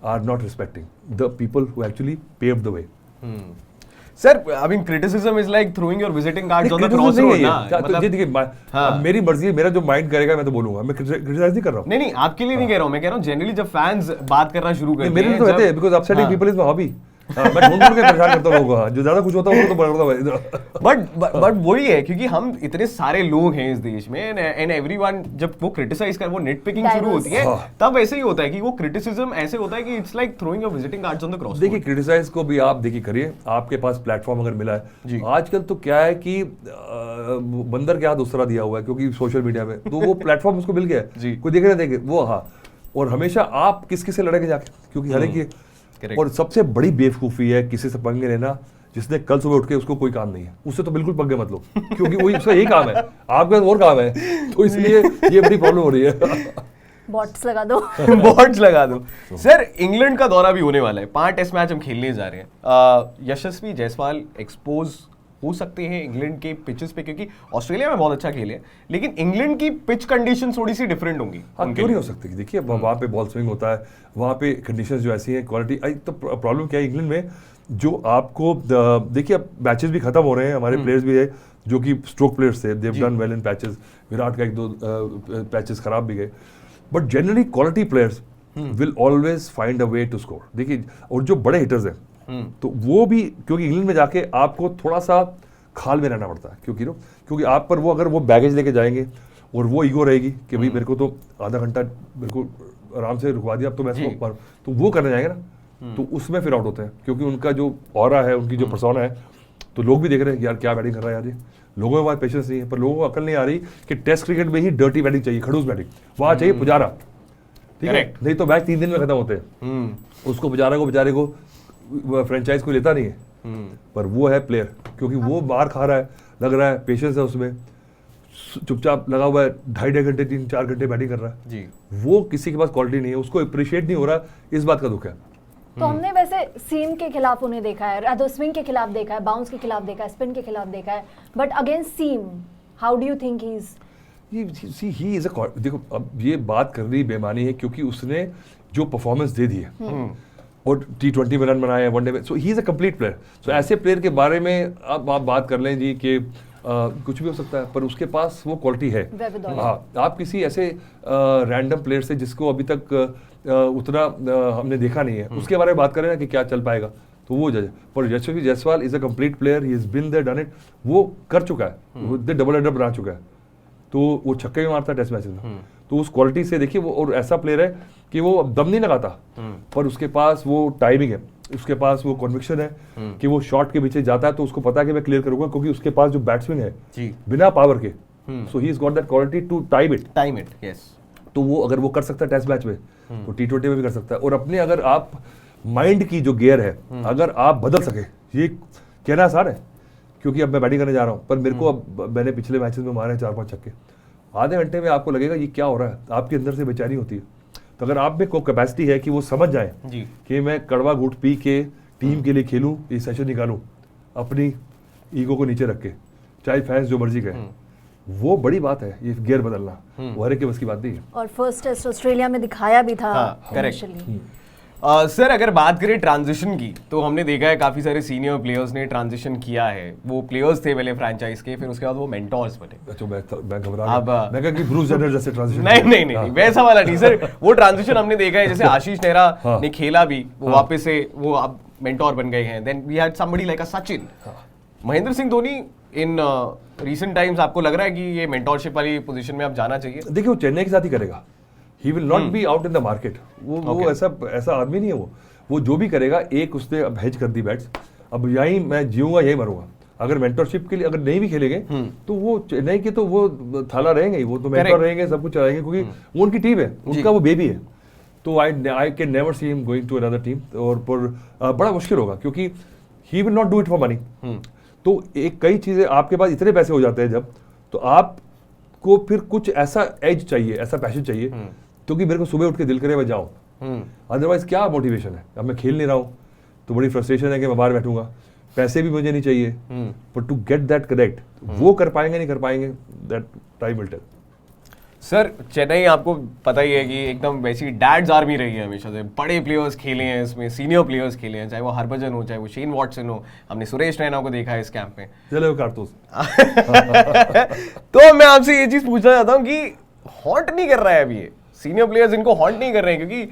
are not respecting the people who actually paved the way. Sir I mean criticism is like throwing your visiting cards on the cross road ना, मतलब ये देखिए अब मेरी मर्जी है, मेरा जो माइंड करेगा मैं तो बोलूंगा, मैं क्रिटिसाइज नहीं कर रहा हूं। नहीं आपके लिए नहीं कह रहा हूं, मैं कह रहा हूं जनरली जब फैंस बात करना शुरू करते हैं, मेरे तो कहते हैं because upsetting people is my hobby. मैं ढूंढ के परेशान करता हूं लोगों को, जो ज्यादा खुश होता है वो तो करता हूं। बट वही है, क्योंकि हम इतने सारे लोग हैं इस देश में एंड एवरीवन जब वो क्रिटिसाइज कर, वो नेट पिकिंग शुरू होती है, तब ऐसे ही होता है कि वो क्रिटिसिज्म ऐसे होता है कि it's like throwing your visiting cards on the cross. देखिए क्रिटिसाइज को भी आप देखिए करिए, आपके पास प्लेटफॉर्म अगर मिला है। आजकल तो क्या है कि बंदर के हाथ दूसरा दिया हुआ है, क्योंकि सोशल मीडिया में तो वो प्लेटफॉर्म उसको मिल गया है, कोई देखे ना देखे वो। हाँ, और हमेशा आप किस किस से लड़ेंगे जाके, क्योंकि हालांकि और सबसे बड़ी बेवकूफी है किसी से पंगे लेना जिसने कल सुबह उठ के उसको कोई काम नहीं है, उससे तो बिल्कुल पंगे मत लो, क्योंकि वही उसका यही काम है, आपके पास और काम है, तो इसलिए ये बड़ी प्रॉब्लम हो रही है। बॉट्स लगा दो। बॉट्स लगा दो। सर इंग्लैंड का दौरा भी होने वाला है, 5 टेस्ट मैच हम खेलने जा रहे हैं। यशस्वी जायसवाल एक्सपोज हो सकते हैं इंग्लैंड के पिचेस पे, क्योंकि ऑस्ट्रेलिया में बहुत अच्छा खेले, लेकिन इंग्लैंड की पिच कंडीशन थोड़ी सी डिफरेंट होंगी। हाँ, क्यों नहीं हो सकती? देखिए वहाँ पे बॉल स्विंग होता है, वहाँ पे कंडीशंस जो ऐसी हैं, क्वालिटी। तो प्रॉब्लम क्या है इंग्लैंड में, जो आपको देखिए अब मैचेस भी खत्म हो रहे हैं, हमारे प्लेयर्स भी है जो कि स्ट्रोक प्लेयर्स थे, they've done well in patches, Virat का 1-2 पैचेस खराब भी गए, but generally quality players will always find a way to score. देखिए, और जो बड़े हिटर्स हैं तो वो भी, क्योंकि इंग्लैंड में जाके आपको थोड़ा सा खाल में रहना पड़ता है, क्योंकि आप पर वो अगर वो बैगेज लेके जाएंगे और वो ईगो रहेगी कि भाई मेरे को तो आधा घंटा मेरे को आराम से रुकवा दिया, अब तो मैं इसको, तो वो करने जाएंगे ना, तो उसमें फिर आउट होते हैं, क्योंकि उनका जो ऑरा है, उनकी जो पर्सोना है, तो लोग भी देख रहे हैं कि यार क्या बैटिंग कर रहा है यार ये। लोगों के पास पेशेंस नहीं है, पर लोगों को अकल नहीं आ रही कि टेस्ट क्रिकेट में ही डर्टी बैटिंग चाहिए, खड़ूस बैटिंग, वहाँ चाहिए पुजारा, ठीक है, नहीं तो मैच 3 दिन में खत्म होते हैं। उसको पुजारा को बेचारे को फ्रेंचाइज को लेता नहीं है, पर वो है प्लेयर, क्योंकि वो बाहर खा रहा है, लग रहा है पेशेंस है उसमें, चुपचाप लगा हुआ है 2.5 घंटे 3-4 घंटे बैटिंग कर रहा है जी। वो किसी के पास क्वालिटी नहीं है, उसको अप्रिशिएट नहीं हो रहा, इस बात का दुख है। तो हमने वैसे सीम के खिलाफ उन्हें देखा है, तो स्विंग के खिलाफ देखा है, बाउंस के खिलाफ देखा है, स्पिन के खिलाफ देखा है, but against seam how do you think he is? देखो अब ये बात करनी बेमानी है, क्योंकि उसने जो परफॉर्मेंस दे दी है और T20 में रन बनाए, वनडे में, so he is a complete player. So ऐसे प्लेयर के बारे में अब आप बात कर लें जी कि कुछ भी हो सकता है, पर उसके पास वो क्वालिटी है। हाँ, आप किसी ऐसे रैंडम प्लेयर से जिसको अभी तक उतना हमने देखा नहीं है, उसके बारे में बात करें ना कि क्या चल पाएगा, तो वो जज। पर Yashasvi Jaiswal is a complete player, he is been there done it, वो कर चुका है, वो डबल हेडर बना चुका है, तो वो छक्के भी मारता है टेस्ट मैचेस में, तो उस क्वालिटी से देखिए वो, और ऐसा प्लेयर है कि वो दम नहीं लगाता, पर उसके पास वो टाइमिंग है, उसके पास वो कन्विक्शन है कि वो शॉट के पीछे जाता है तो उसको पता है कि मैं क्लियर करूंगा, क्योंकि उसके पास जो बैट्समैन है बिना पावर के, so he is got that quality to time it, yes. तो वो अगर वो कर सकता है टेस्ट मैच में, तो T20 में भी कर सकता है। और अपने अगर आप माइंड की जो गियर है अगर आप बदल सके, ये कहना आसान है, क्योंकि अब मैं बैटिंग करने जा रहा हूँ, पर मेरे को अब मैंने पिछले मैचेस में मारे 4-5 छक्के, आधे घंटे में आपको लगेगा ये क्या हो रहा है, आपके अंदर से बेचैनी होती है। तो अगर आप में कोई कैपेसिटी है कि वो समझ जाए कि मैं कड़वा घूंट पी के टीम के लिए खेलूं, ये सेशन निकालूं अपनी ईगो को नीचे रख के, चाहे फैंस जो मर्जी कहें, वो बड़ी बात है, ये गियर बदलना वो हर एक के बस की बात नहीं है। और फर्स्ट टेस्ट ऑस्ट्रेलिया में दिखाया भी था। करेक्ट। सर अगर बात करें ट्रांजिशन की, तो हमने देखा है काफी सारे सीनियर प्लेयर्स ने ट्रांजिशन किया है। वो प्लेयर्स थे पहले फ्रैंचाइज के, फिर उसके बाद वो मेंटोर्स बने। अच्छा, मैं घबरा गया, मैं कहा कि ब्रूस जेनर जैसे ट्रांजिशन। नहीं, वैसा वाला नहीं सर, वो ट्रांजिशन हमने देखा है, जैसे आशीष नेहरा ने खेला भी, वो वापस से वो अब मेंटोर बन गए हैं। Then we had somebody like a Sachin. Mahendra Singh Dhoni in recent times आपको लग रहा है कि ये मेंटोरशिप वाली पोजीशन में अब जाना चाहिए? देखिए वो चेन्नई के साथ ही करेगा, ही will not be out in the market. वो ऐसा आदमी नहीं है। वो जो भी करेगा, एक उसने अब हेज कर दी बैट्स, अब यही मैं जीऊंगा यही मरूंगा। अगर मेंटरशिप के लिए अगर नहीं भी खेलेंगे तो वो चेन्नई के तो वो थाला रहेंगे ही, वो तो मेंटर रहेंगे, सब कुछ चलाएंगे, क्योंकि वो उनकी टीम है, उनका वो बेबी है। तो I can never see him going to another team, और पर बड़ा मुश्किल होगा, क्योंकि he will not do it for money. तो एक कई चीजें आपके पास इतने पैसे हो जाते हैं जब, तो आपको फिर कुछ ऐसा एज चाहिए, ऐसा पैशन चाहिए, क्योंकि मेरे को सुबह उठ के दिल करे मैं जाऊं, अदरवाइज क्या मोटिवेशन है। अब मैं खेल नहीं रहा हूं तो बड़ी फ्रस्ट्रेशन है कि मैं बाहर बैठूंगा, पैसे भी मुझे नहीं चाहिए, पर टू गेट दैट करेक्ट, वो कर पाएंगे नहीं कर पाएंगे, that time will tell. Sir Chennai आपको पता ही है कि एकदम वैसी डैड्स आर्मी रही है हमेशा से, बड़े प्लेयर्स खेले हैं इसमें, सीनियर प्लेयर्स खेले हैं, चाहे वो हरभजन हो, चाहे वो शेन वॉटसन हो, हमने सुरेश रैना को देखा है इस कैंप में। चलो कारतूस। तो मैं आपसे ये चीज पूछना चाहता हूँ कि हॉन्ट नहीं कर रहा है अभी ये सीनियर प्लेयर्स, इनको हॉन्ट नहीं कर रहे हैं क्योंकि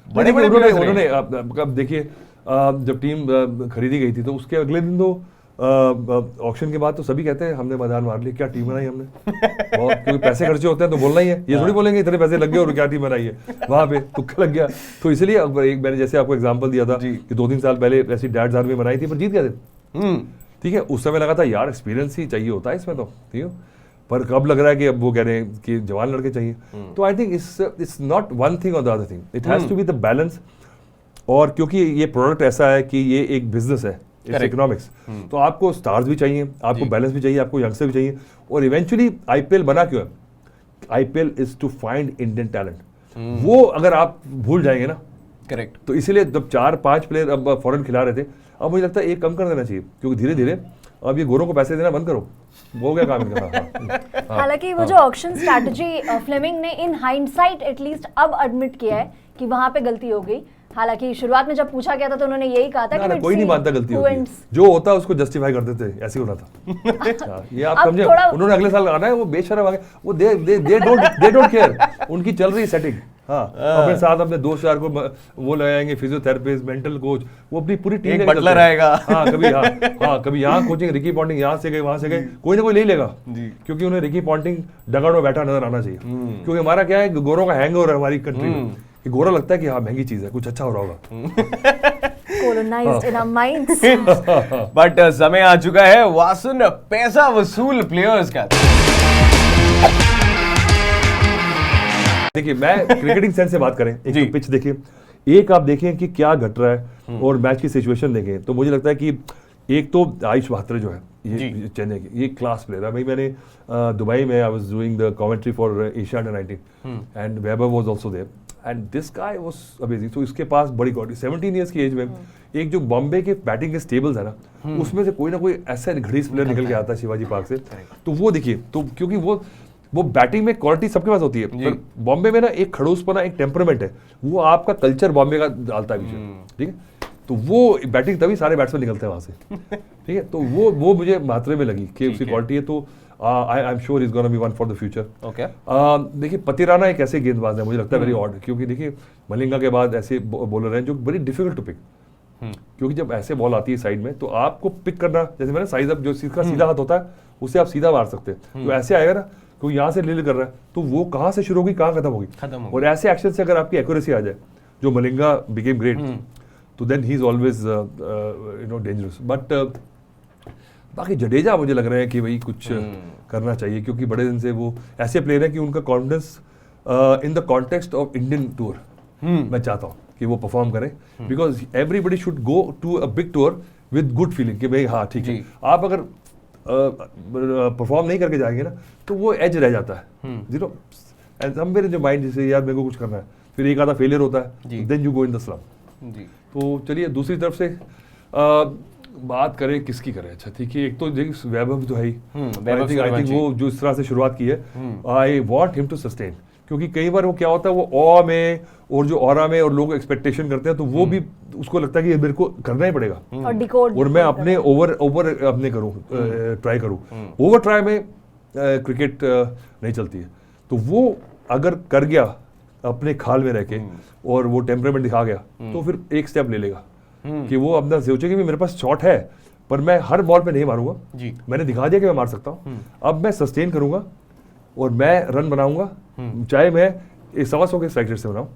बड़े बड़े उन्होंने अब देखिए जब टीम खरीदी गई थी तो उसके अगले दिन तो ऑक्शन के बाद तो सभी कहते हैं हमने मैदान मार लिया, क्या टीम बनाई हमने। बहुत क्योंकि पैसे खर्चे होते हैं तो बोलना ही है, ये थोड़ी बोलेंगे इतने पैसे लग गए और क्या टीम बनाई है, वहां पे तुक्का लग गया। तो इसलिए एक मैंने जैसे आपको एग्जांपल दिया था कि 2-3 साल पहले ऐसी डैड्स आर्मी बनाई थी पर जीत गए थे, ठीक है। उस समय लगा था यार एक्सपीरियंस ही चाहिए होता है इसमें तो, ठीक है। पर कब लग रहा है कि अब वो कह रहे हैं कि जवान लड़के चाहिए। तो I think it's not one thing और the other thing, it has to be the balance. और क्योंकि ये प्रोडक्ट ऐसा है कि ये एक बिजनेस है, इट्स इकोनॉमिक्स, तो आपको स्टार्स भी चाहिए, आपको बैलेंस भी चाहिए, आपको यंगस्टर भी चाहिए। और इवेंचुअली आईपीएल बना क्यों है? IPL is to find Indian talent. वो अगर आप भूल जाएंगे ना, करेक्ट, तो इसीलिए जब 4-5 प्लेयर अब फॉरेन खिला रहे थे, अब मुझे लगता है एक कम कर देना चाहिए, क्योंकि धीरे धीरे अब ये गोरों को पैसे देना बंद करो, वो क्या काम इनका। हालांकि वो जो ऑक्शन स्ट्रैटेजी फ्लेमिंग ने इन हाइंडसाइट एटलीस्ट अब एडमिट किया है कि वहां पे गलती हो गई। हालांकि शुरुआत में जब पूछा गया था तो उन्होंने यही कहा था कि कोई नहीं मानता गलती होती है, जो होता है उसको जस्टिफाई कर देते, ऐसे होना था। ये आप समझे, उन्होंने अगले साल आना है, वो बेशर्म आ गए, वो दे डोंट केयर, उनकी चल रही सेटिंग। हाँ, अपने साथ अपने 2-4 को वो लगाएंगे, फिजियोथेरेपिस्ट, मेंटल कोच, वो अपनी पूरी टीम एक बटलर आएगा। हाँ कभी यहाँ कोचिंग, रिकी पॉन्टिंग यहाँ से गए वहां से गए, कोई ना कोई ले लेगा, क्योंकि उन्हें रिकी पॉन्टिंग डगआउट में बैठा नजर आना चाहिए। क्योंकि हमारा क्या है, गोरों का हैंग ओवर है हमारी कंट्री में, कि गोरा लगता है कि हाँ महंगी चीज है, कुछ अच्छा हो रहा होगा। Colonized in our minds. But समय आ चुका है वासन पैसा वसूल प्लेयर्स का। देखिए मैं क्रिकेटिंग सेंस से बात करें, एक तो पिच देखिए, एक आप देखें कि क्या घट रहा है और मैच की सिचुएशन देखें, तो मुझे लगता है कि एक तो आयुष बहात्रे जो है ये चेन्नई के, ये क्लास प्लेयर है भाई। मैंने दुबई में I was doing the commentary for Asia under 19 and Webber was also there and this guy was amazing. तो इसके पास बड़ी क्वालिटी, 17 इयर्स की एज में एक जो बॉम्बे के बैटिंग के स्टेबल्स है ना, उसमें से कोई ना कोई ऐसा घड़ीस प्लेयर निकल के आता है शिवाजी पार्क से। तो वो देखिए, तो क्योंकि वो बैटिंग में क्वालिटी सबके पास होती है, पर बॉम्बे में ना एक खड़ूसपना, एक टेम्परामेंट है, वो आपका कल्चर बॉम्बे का डालता है पीछे, ठीक है। तो वो बैटिंग तभी सारे बैट्समैन निकलते हैं वहां से, ठीक है। तो वो मुझे मात्रे में लगी कि उसकी क्वालिटी है। तो I am sure is gonna be one for the future. Okay, देखिए पतिराना एक ऐसे गेंदबाज है, मुझे लगता है वेरी ऑड, क्योंकि देखिए मलिंगा के बाद ऐसे बॉलर हैं जो वेरी डिफिकल्ट टू पिक, क्योंकि जब ऐसे बॉल आती है साइड में तो आपको पिक करना, जैसे मैंने साइज अप, जो इसका सीधा हाथ होता है उससे आप सीधा मार सकते हैं। तो ऐसे आएगा ना, क्योंकि यहाँ से लील कर रहा है, तो वो कहाँ से शुरू होगी, कहाँ खत्म होगी। और ऐसे एक्शन से अगर आपकी एक्यूरेसी आ जाए, जो मलिंगा बिकेम ग्रेट, तो then he is always dangerous. But बाकी जडेजा मुझे लग रहा है कि भाई कुछ करना चाहिए, क्योंकि बड़े दिन से वो ऐसे प्लेयर है कि उनका confidence in the context of Indian tour मैं चाहता हूँ कि वो परफॉर्म करें, because everybody should go to a big tour with good feeling कि भाई हाँ ठीक है। आप अगर परफॉर्म नहीं करके जाएंगे ना, तो वो एज रह जाता है, zero and somewhere in your mind, जैसे यार मेरे को कुछ करना है, फिर एक आधा फेलियर होता है, then you go in the slum. तो चलिए दूसरी तरफ से बात करें, किसकी करें? अच्छा ठीक है, एक तो वैभव तो है ही, आई थिंक वो जो इस तरह से शुरुआत की है, I want him to sustain, क्योंकि कई बार वो क्या होता है, वो ऑ में और जो ऑरा में और लोग एक्सपेक्टेशन करते हैं, तो वो भी उसको लगता है कि मेरे को करना ही पड़ेगा और मैं अपने ओवर अपने करूँ, ट्राई करूँ। ओवर ट्राई में क्रिकेट नहीं चलती है। तो वो अगर कर गया अपने खाल में रह के और वो टेम्परामेंट दिखा गया, तो फिर एक स्टेप ले लेगा कि वो अपना सोचे कि मेरे पास शॉट है, पर मैं हर बॉल पे नहीं मारूंगा, मैंने दिखा दिया कि मैं मार सकता हूँ, अब मैं सस्टेन करूंगा और मैं रन बनाऊंगा, चाहे मैं 125 के स्ट्राइक रेट से बनाऊं,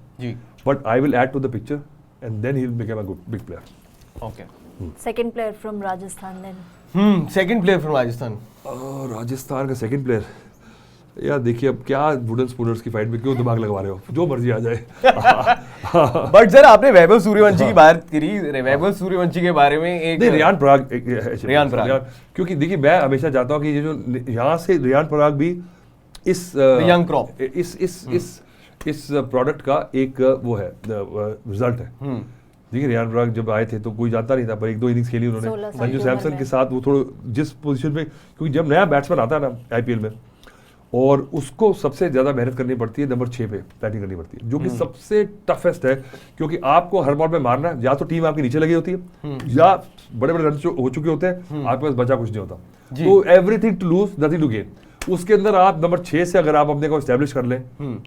but I will add to the picture and then he will become a good big player. Okay, second player from Rajasthan then. Second player from Rajasthan. Rajasthan का सेकंड प्लेयर, यार देखिए अब क्या वुडन स्पूनर्स की फाइट में क्यों दिमाग लगवा रहे हो, जो मर्जी आ जाए। बट सर आपने वैभव सूर्यवंशी की बात करी, वैभव सूर्यवंशी के बारे में एक रियान पराग, क्योंकि देखिए मैं हमेशा चाहता हूँ कि ये जो यहाँ से रियान पराग भी इस यंग क्रॉप, इस प्रोडक्ट का एक वो है रिजल्ट है। देखिए रियान पराग जब आए थे तो कोई जानता नहीं था, पर 1-2 इनिंग्स खेली उन्होंने संजू सैमसन के साथ, वो थोड़ा जिस पोजीशन में, क्योंकि जब नया बैट्समैन आता है ना आईपीएल में, और उसको सबसे ज़्यादा मेहनत करनी पड़ती है नंबर 6 पे बैटिंग करनी पड़ती है, जो कि सबसे टफेस्ट है, क्योंकि आपको हर बॉल पे मारना है, या तो टीम आपके नीचे लगी होती है या बड़े बड़े रन हो चुके होते हैं, आपके पास बचा कुछ नहीं होता, तो everything to lose nothing to gain. उसके अंदर आप नंबर 6 से अगर आप अपने को एस्टेब्लिश कर लें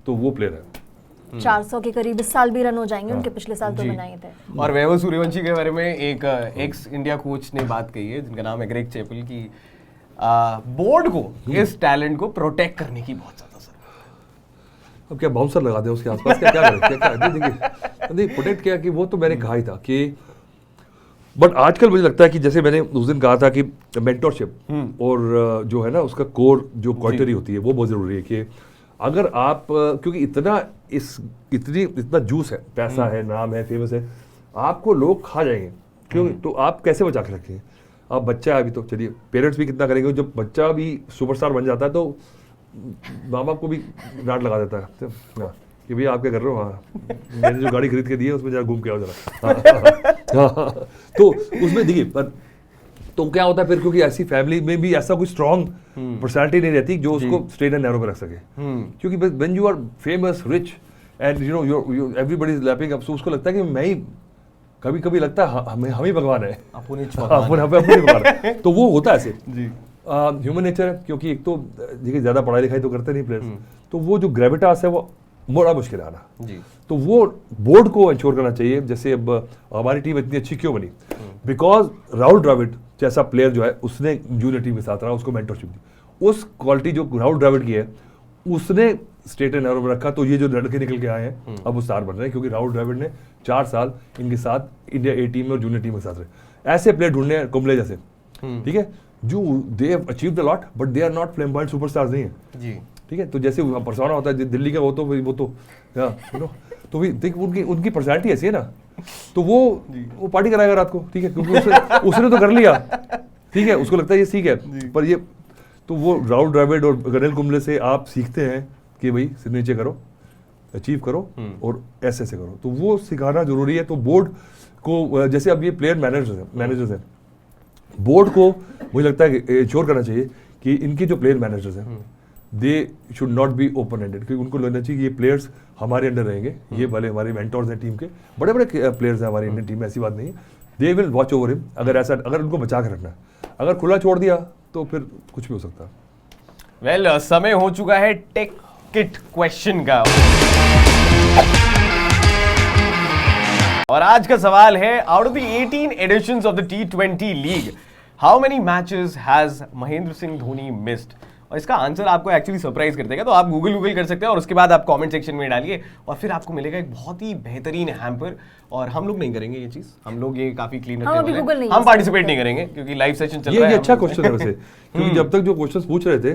तो वो प्लेयर है। 400 के करीब इस साल भी रन हो जाएंगे, उनके पिछले साल तो बनाए थे। और वैभव सूर्यवंशी के बारे में एक एक्स इंडिया कोच ने बात कही है जिनका नाम है ग्रेग चैपल की बोर्ड को इस टैलेंट को प्रोटेक्ट करने की बहुत ज्यादा जरूरत। अब क्या बाउंसर लगा दे उसके आसपास, क्या क्या करें, क्या देखिए प्रोटेक्ट किया कि वो तो मैंने कहा ही था कि, बट आजकल मुझे लगता है कि जैसे मैंने उस दिन कहा था कि मेंटरशिप और जो है ना उसका कोर जो क्वालिटी होती है वो बहुत जरूरी है। कि अगर आप क्योंकि इतना जूस है, पैसा है, नाम है, फेमस है, आपको लोग खा जाएंगे, क्यों? तो आप कैसे बचा के रखेंगे? आप बच्चा है अभी, तो चलिए पेरेंट्स भी कितना करेंगे, जब बच्चा भी सुपरस्टार बन जाता है तो माँ बाप को भी डांट लगा देता है तो, कि भैया आप क्या कर रहे हो, हाँ मैंने जो गाड़ी खरीद के दी है उसमें जरा घूम के आओ जरा। तो उसमें देखिए, पर तो क्या होता है फिर, क्योंकि ऐसी फैमिली में भी ऐसा कोई स्ट्रॉन्ग पर्सनालिटी नहीं रहती जो उसको स्ट्रेट एंड नैरो पे रख सके, क्योंकि when you are famous, rich and you know everybody is lapping up, so उसको लगता है कि मैं ही, कभी कभी लगता है हम ही भगवान है, अपने भगवान है। तो वो होता है ऐसे ह्यूमन नेचर है, क्योंकि एक तो देखिए ज्यादा पढ़ाई लिखाई तो करते नहीं प्लेयर्स, तो वो जो ग्रेविटास है वो बड़ा मुश्किल है आना। तो वो बोर्ड को इंश्योर करना चाहिए। जैसे अब हमारी टीम इतनी अच्छी क्यों बनी, बिकॉज राहुल द्रविड़ जैसा प्लेयर जो है उसने जूनियर टीम के साथ रहा, उसको मेंटरशिप दी, उस क्वालिटी जो राहुल द्रविड़ की है उसने स्टेट एंड नैरो में रखा, तो ये जो लड़के निकल के आए हैं अब वो स्टार बन रहे हैं, क्योंकि राहुल द्रविड़ ने 4 साल इनके साथ इंडिया ए टीम में और जूनियर टीम के साथ रहे। ऐसे प्लेयर ढूंढने हैं कुंबले जैसे, ठीक है, जो they have achieved a lot but they are not flamboyant superstars नहीं है, ठीक है। तो जैसे परसोना होता है दिल्ली का, वो तो तो भी देख उनकी पर्सनैलिटी ऐसी है ना, तो वो पार्टी कराएगा रात को, ठीक है, क्योंकि उसने तो कर लिया, ठीक है, उसको लगता है ये ठीक है, पर ये तो वो राहुल द्रविड़ और अनिल कुंबले से आप सीखते हैं कि भाई सिर नीचे करो, अचीव करो और ऐसे ऐसे करो, तो वो सिखाना जरूरी है। तो बोर्ड को, जैसे अब ये प्लेयर मैनेजर्स हैं, बोर्ड को मुझे लगता है इंश्योर करना चाहिए कि इनके जो प्लेयर मैनेजर्स हैं they should not be open ended, क्योंकि उनको लगना चाहिए कि ये प्लेयर्स हमारे अंडर रहेंगे, ये भले हमारे मेंटर्स हैं, टीम के बड़े बड़े प्लेयर्स हैं हमारी इंडियन टीम में, ऐसी बात नहीं है, they will watch over him. अगर उनको बचा के रखना है, अगर खुला छोड़ दिया तो फिर कुछ भी हो सकता है। वेल, समय हो चुका है टेक किट क्वेश्चन का, और आज का सवाल है, out of the 18 editions of the T20 लीग, how many matches has Mahendra Singh Dhoni missed? और इसका आंसर आपको एक्चुअली सरप्राइज कर देगा, तो आप गूगल कर सकते हैं और उसके बाद आप कमेंट सेक्शन में डालिए और फिर आपको मिलेगा एक बहुत ही बेहतरीन हैम्पर। और हम लोग नहीं करेंगे ये चीज, हम लोग ये काफी क्लीन रखने वाले हैं, हम पार्टिसिपेट नहीं करेंगे क्योंकि लाइव सेशन चल रहा है। ये अच्छा क्वेश्चन है वैसे, क्योंकि जब तक जो क्वेश्चंस पूछ रहे थे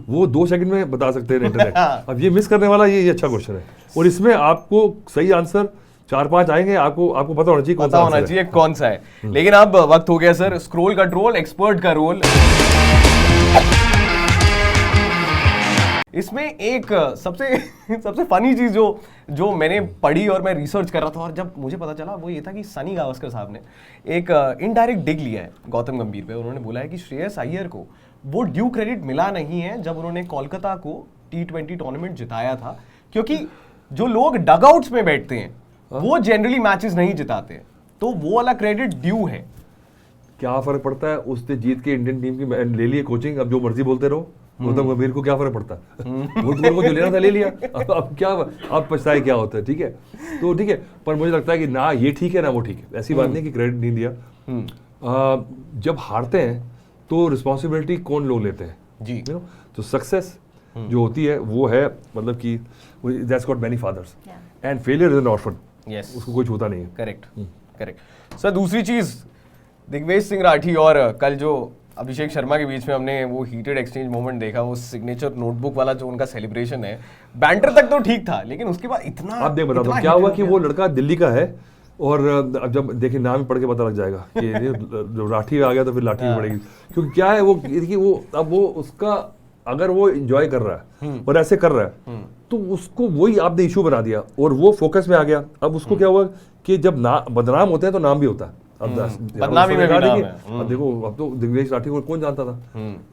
वो 2 सेकंड में बता सकते हैं इंटरनेट, अब ये मिस करने वाला ये अच्छा क्वेश्चन है, और इसमें आपको सही आंसर 4-5 आएंगे, आपको पता होना चाहिए कौन सा है। लेकिन अब वक्त हो गया सर स्क्रोल कंट्रोल एक्सपर्ट का रोल। इसमें एक सबसे फनी चीज जो मैंने पढ़ी और मैं रिसर्च कर रहा था और जब मुझे पता चला वो ये था कि सनी गावस्कर साहब ने एक इनडायरेक्ट डिग लिया है गौतम गंभीर पे। उन्होंने बोला है कि श्रेयस अय्यर को वो ड्यू क्रेडिट मिला नहीं है जब उन्होंने कोलकाता को T20 टूर्नामेंट जिताया था, क्योंकि जो लोग डगआउट्स में बैठते हैं वो जनरली मैचेस नहीं जिताते, तो वो वाला क्रेडिट ड्यू है। क्या फर्क पड़ता है, उसने जीत के इंडियन टीम की ले ली कोचिंग, अब जो मर्जी बोलते रहो, गौतम गंभीर को क्या फर्क पड़ता है, वो जो लेना था ले लिया, अब क्या, अब पछताए क्या होता है, ठीक है। तो ठीक है, पर मुझे लगता है कि ना ये ठीक है ना वो ठीक है, ऐसी बात नहीं कि क्रेडिट नहीं दिया। जब हारते हैं तो रिस्पॉन्सिबिलिटी कौन लोग लेते हैं जी, तो सक्सेस जो होती है वो है, मतलब कि that's got many fathers and failure is an orphan, उसको कोई छूता नहीं है। Correct sir. दूसरी चीज, दिग्वेश सिंह राठी और कल जो अभिषेक शर्मा के बीच में हमने वो हीटेड एक्सचेंज मोमेंट देखा, वो सिग्नेचर नोटबुक वाला जो उनका सेलिब्रेशन है, बैंटर तक तो ठीक था, लेकिन उसके बाद इतना, आप देख बताता हूँ क्या हुआ कि वो लड़का दिल्ली का है, और अब जब देखिए नाम पढ़ के पता लग जाएगा कि जो राठी आ गया तो फिर लाठी भी पड़ेगी, क्योंकि क्या है वो, देखिए वो अब वो उसका अगर वो एंजॉय कर रहा है और ऐसे कर रहा है तो उसको वही आपने इशू बना दिया और वो फोकस में आ गया। अब उसको क्या हुआ कि जब बदनाम होते हैं तो नाम भी होता है, अब बदनामी में भी नाम है। अब देखो, अब तो दिग्विजय राठी को कौन जानता था,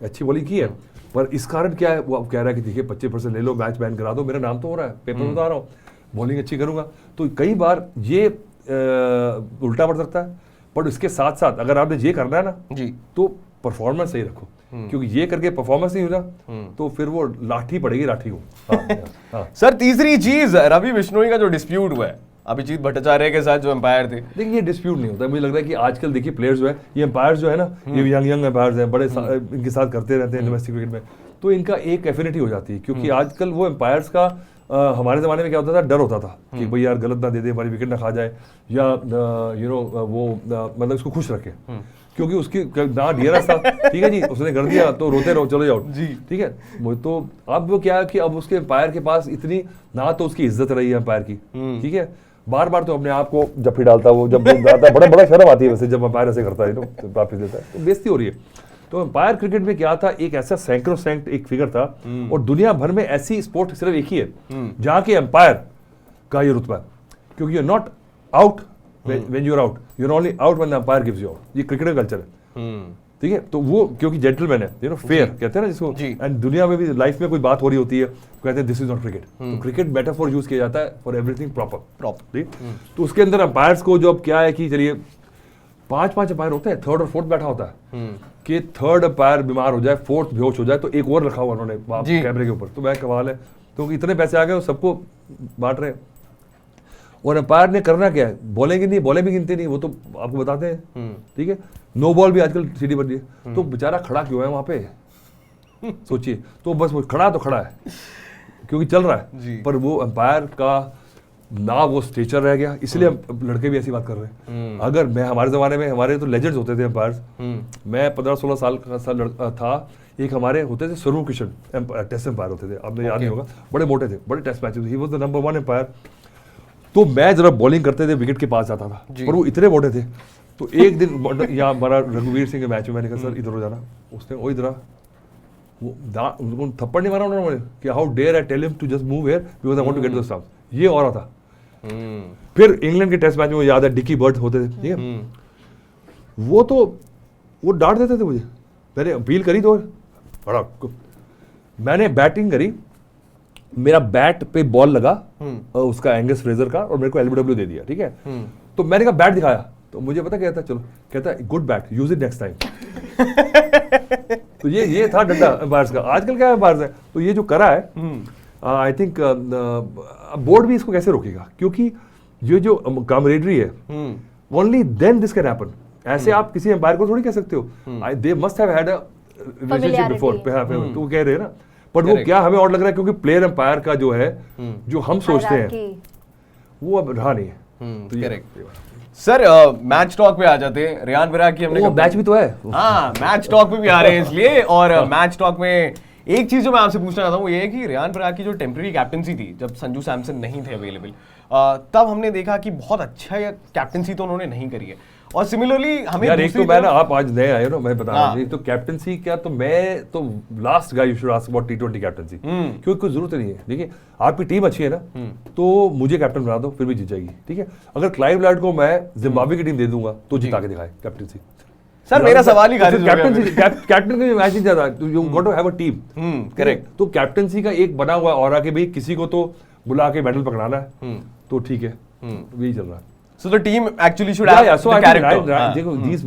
अच्छी बॉलिंग की है, पर इस कारण क्या है, वो अब कह रहा है कि देखिए 25% ले लो, मैच बैन करा दो, मेरा नाम तो हो रहा है, पेपर बता रहा हूँ, बॉलिंग अच्छी करूंगा। तो कई बार ये उल्टा पड़ सकता है, बट इसके साथ साथ अगर आपने ये करना है ना जी, तो परफॉर्मेंस सही रखो, क्योंकि ये करके परफॉर्मेंस नहीं हुआ तो फिर वो लाठी पड़ेगी राठी को। हाँ। सर तीसरी चीज, रवि बिश्नोई का जो डिस्प्यूट हुआ है अभिजीत भट्टाचार्य के साथ, जो एम्पायर थे। देखिए ये डिस्प्यूट नहीं होता है, मुझे लग रहा है कि आजकल देखिए प्लेयर्स जो है, ये एम्पायर्स जो है ना, ये यंग एम्पायर्स हैं, बड़े इनके साथ करते रहते हैं डोमेस्टिक क्रिकेट में, तो इनका एक एफिनिटी हो जाती है, क्योंकि आजकल वो एम्पायर्स का हमारे ज़माने में क्या होता था, डर होता था कि भाई यार गलत ना दे दे, हमारी विकेट ना खा जाए, या वो मतलब उसको खुश रखे, क्योंकि उसकी ना डियरेस्ट था, ठीक है जी, उसने कर दिया तो रोते रहो, चले जाओ जी, ठीक है। वो तो अब वो क्या है कि अब उसके एम्पायर के पास इतनी ना तो उसकी इज्जत रही है एम्पायर की, ठीक है, बार बार तो अपने आप को जफ्फी डालता है वो, जब जाता है बड़ा शर्म आती है वैसे जब एम्पायर ऐसे करता है, वापस देता है तो बेइज्जती हो रही है। तो एम्पायर क्रिकेट में क्या था, एक ऐसा सैंक्रोसैंक्ट एक फिगर था, और दुनिया भर में ऐसी स्पोर्ट सिर्फ एक ही है जहां के एम्पायर का ये रुतबा है, क्योंकि you are not out when you are out, you are only out when the umpire gives you out. ये क्रिकेट का कल्चर है, ठीक है, तो वो क्योंकि जेंटलमैन है, यू नो, फेयर कहते हैं ना जिसको, एंड दुनिया में भी लाइफ में कोई बात हो रही होती है कहते हैं दिस इज नॉट क्रिकेट, तो क्रिकेट मेटाफोर यूज किया जाता है फॉर एवरीथिंग प्रॉपर, ठीक। तो उसके अंदर एम्पायर्स को जो अब क्या है कि चलिए 5-5 एम्पायर होते हैं, थर्ड और फोर्थ बैठा होता है, कि थर्ड एम्पायर बीमार हो जाए, फोर्थ बेहोश हो जाए, तो एक और रखा हुआ उन्होंने कैमरे के ऊपर, तो वह कमाल है, तो इतने पैसे आ गए सबको बांट रहे हैं। और एम्पायर ने करना क्या है, बॉलिंग नहीं, बॉलें भी गिनते नहीं, वो तो आपको बताते हैं, ठीक है, नो बॉल भी आजकल सीढ़ी बन रही है, तो बेचारा खड़ा क्यों है वहां पे, सोचिए, तो बस वो खड़ा तो खड़ा है क्योंकि चल रहा है, पर वो एम्पायर का ना वो स्टेचर रह गया, इसलिए लड़के भी ऐसी बात कर रहे हैं। अगर मैं हमारे जमाने में, हमारे तो लेजेंड्स होते थे एम्पायर्स, मैं 15-16 साल का था, एक हमारे होते थे स्वरूप किशन, टेस्ट एम्पायर होते थे, आपने याद नहीं होगा, बड़े मोटे थे, बड़े test matches, he was the number 1 umpire. तो मैं जरा बॉलिंग करते थे विकेट के पास जाता था, पर वो इतने मोटे थे, तो एक दिन यहाँ हमारा रघुवीर सिंह के मैच में मैंने कहा सर इधर हो जाना, उसने ओ इधर वो थप्पड़ नहीं मारा उन्होंने कि how dare I tell him to just move here because I want to get the stumps, ये हो रहा था। फिर इंग्लैंड के टेस्ट मैच में याद है डिकी बर्ड होते थे, ठीक है, वो डांट देते थे मुझे, मैंने अपील करी तो बड़ा, मैंने बैटिंग करी, मेरा बैट पे बॉल लगा उसका एंगस फ्रेजर का, और मेरे को एलबीडब्ल्यू दे दिया, ठीक है, तो मैंने कहा बैट दिखाया, तो मुझे पता कहता चलो, कहता good bat, use it next time. तो ये था डंडा एम्पायर्स का। आजकल क्या एम्पायर्स है, तो ये जो करा है आई थिंक बोर्ड भी इसको कैसे रोकेगा, क्योंकि ये जो कामरेडरी है only then this can happen. ऐसे आप किसी एम्पायर को थोड़ी कह सकते हो, they must have had a relationship before, तो वो कह रहे हैं ना, बट वो क्या हमें और लग रहा है, क्योंकि प्लेयर एम्पायर का जो है जो हम सोचते हैं वो अब रहा नहीं है। तो करेक्ट सर, मैच टॉक पे आ जाते हैं। रेयान पराग की हमने मैच भी तो है, हाँ मैच टॉक पे भी आ रहे हैं इसलिए, और मैच टॉक में एक चीज जो मैं आपसे पूछना चाहता हूँ वो ये है कि रेयान पराग की जो टेम्परेरी कैप्टनसी थी जब संजू सैमसन नहीं थे अवेलेबल, तब हमने देखा कि बहुत अच्छा कैप्टनसी तो उन्होंने नहीं करी है, और सिमिलरली हमें यार एक तो मैं ना, आप आज नए आए हो ना, मैं बता रहा हूँ, तो कैप्टनसी क्या, तो मैं तो last guy you should ask about T20 captaincy, क्योंकि कोई जरूरत नहीं है। देखिए आपकी टीम अच्छी है ना, तो मुझे कैप्टन बना दो, फिर भी जीत जाएगी, ठीक है। अगर क्लाइव लॉर्ड को मैं जिम्बाब्वे की टीम दे दूंगा तो जिता के दिखाए कैप्टनसी। सर मेरा सवाल ही खारिज हो गया। कैप्टन का मैच नहीं जाता, you got to have a team, correct. तो कैप्टनसी का एक बना हुआ और आके भाई किसी को तो बुला के मेडल पकड़ाना है, तो ठीक है, यही चल रहा है। So the team actually should have the character. देखो these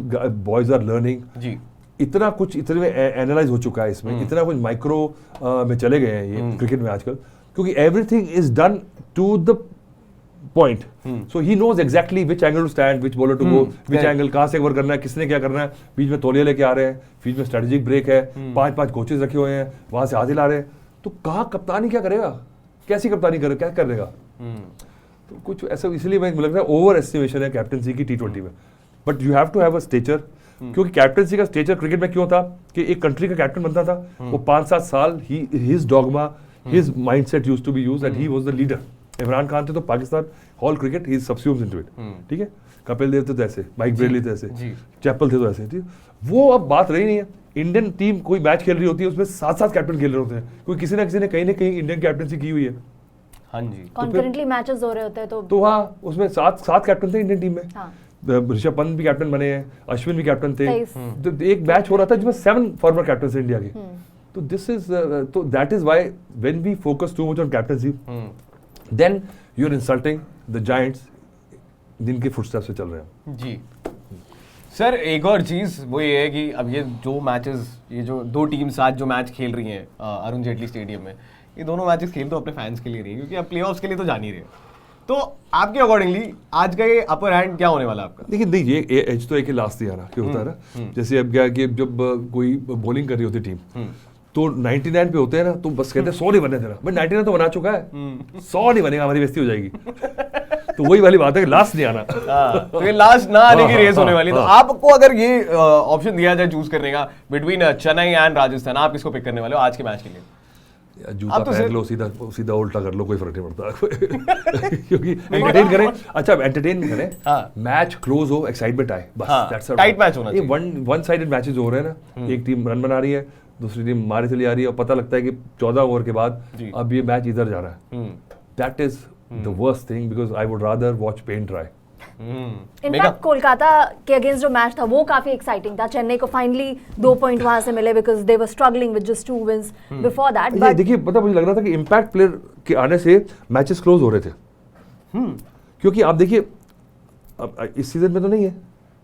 boys are learning. जी. इतना कुछ इतने में एनालाइज हो चुका है इसमें, इतना कुछ माइक्रो में चले गए हैं ये क्रिकेट में आजकल, क्योंकि everything is done to the point, so he knows exactly which angle to stand, which bowler to go, which angle कहां से कवर करना है, किसने क्या करना है, बीच में तौलिया लेके आ रहे हैं, बीच में स्ट्रेटेजिक ब्रेक है, 5-5 कोचेस रखे हुए हैं, वहां से आदिल आ रहे हैं, तो कहाँ कप्तानी क्या करेगा, कैसी कप्तानी करेगा, क्या करेगा, तो कुछ ऐसा, इसलिए मैं लगता है ओवर एस्टिमेशन है कैप्टनसी की T20 में, but you have to have a stature, क्योंकि कैप्टनसी का स्टेचर क्रिकेट में क्यों था कि एक कंट्री का कैप्टन बनता था, वो 5-7 साल his dogma, his mindset used to be used and he was the leader. Imran Khan थे तो Pakistan all cricket he subsumes into it, ठीक है, कपिल देव थे तो ऐसे, माइक ब्रेडली थे ऐसे, चैपल थे तो ऐसे, ठीक, वो अब बात रही नहीं है। इंडियन टीम कोई मैच खेल रही होती है उसमें 7-7 कैप्टन खेल रहे होते हैं, कोई किसी ना किसी ने कहीं ना कहीं इंडियन कैप्टनसी की हुई है। हाँ जी, कॉन्करेंटली मैचेस हो रहे होते हैं, तो हाँ उसमें 7 कैप्टन थे इंडियन टीम में। ऋषभ पंत भी कैप्टन बने हैं, अश्विन भी कैप्टन थे। तेईस। तो एक मैच हो रहा था जिसमें 7 फॉर्मर कैप्टन थे इंडिया के। तो दिस इज तो that is why when we focus too much on captaincy then you are insulting the giants जिनके फुटस्टेप्स से चल रहे हैं। जी सर, एक और चीज वो ये है कि अब ये जो मैचेस, ये जो दो टीम्स आज जो मैच खेल रही हैं अरुण जेटली स्टेडियम में, ये दोनों मैचेस खेल तो अपने फैंस के लिए रही है, क्योंकि अब प्लेऑफ्स के लिए तो जान ही रहे हैं। तो आपके अकॉर्डिंगली आज का ये अपर हैंड क्या होने वाला है आपका? देखिए नहीं, ये एज तो एक ही लास्ट ही आ रहा क्यों होता है ना, जैसे अब क्या कि जब कोई बॉलिंग कर रही होती टीम तो 99 पे होते हैं ना, तो बस कहते हैं 100 नहीं बनने देना, बट 99 तो बना चुका है, 100 नहीं बनेगा, हमारी बेइज्जती हो जाएगी। तो वही वाली बात है कि लास्ट नहीं आना। तो ये लास्ट ना आने की रेस होने वाली। तो आपको अगर ये ऑप्शन दिया जाए चूज करने का बिटवीन चेन्नई एंड राजस्थान, आप किसको पिक करने वाले हो आज के मैच के लिए? या जूता पहन लो, सीधा उल्टा कर लो, कोई फर्क नहीं पड़ता। क्योंकि एंटरटेन करें, अच्छा एंटरटेन करें, मैच क्लोज हो, एक्साइटमेंट आए, बस दैट्स इट। टाइट मैच होना चाहिए। ये वन साइडेड मैचेस हो रहे हैं ना, एक टीम रन बना रही है, दूसरी टीम मारी चली आ रही है, और पता लगता है कि 14 ओवर के बाद अब ये मैच इधर जा रहा है। That is the worst thing, because I would rather watch paint dry. In fact Kolkata के अगेंस्ट जो मैच था वो काफी एक्साइटिंग था। चेन्नई को फाइनली 2 पॉइंट वहां से मिले because they were struggling with just 2 wins before that. But देखिए, पता मुझे लग रहा था कि इंपैक्ट प्लेयर के आने से मैचेस क्लोज हो रहे थे। क्योंकि आप देखिए, अब इस सीजन में तो नहीं है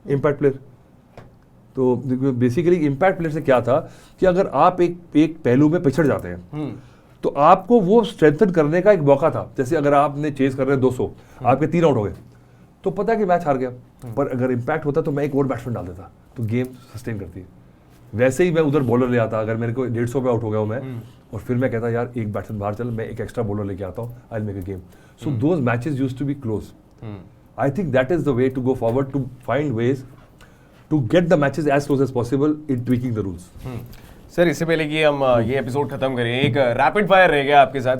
इंपैक्ट प्लेयर, तो बेसिकली इंपैक्ट प्लेयर से क्या था कि अगर आप एक पहलू में पिछड़ जाते हैं तो आपको वो स्ट्रेंथन करने का एक मौका था। जैसे अगर आपने चेज कर रहे हैं 200, आपके 3 आउट हो गए, तो पता है कि मैच हार गया, पर अगर इंपैक्ट होता तो मैं एक और बैट्समैन डाल देता, तो गेम सस्टेन करती है। वैसे ही मैं उधर बॉलर ले आता, अगर मेरे को 150 पे आउट हो गया हूं मैं, और फिर मैं कहता यार एक बैट्समैन बाहर चल, मैं एक एक्स्ट्रा बॉलर लेके आता हूँ, I will make a game. So those matches used to be close. I think that is the way to go forward, to find ways to get the matches as close as possible in tweaking the rules. Sir, इससे पहले कि हम ये episode खत्म करें, एक rapid fire रह गया आपके साथ।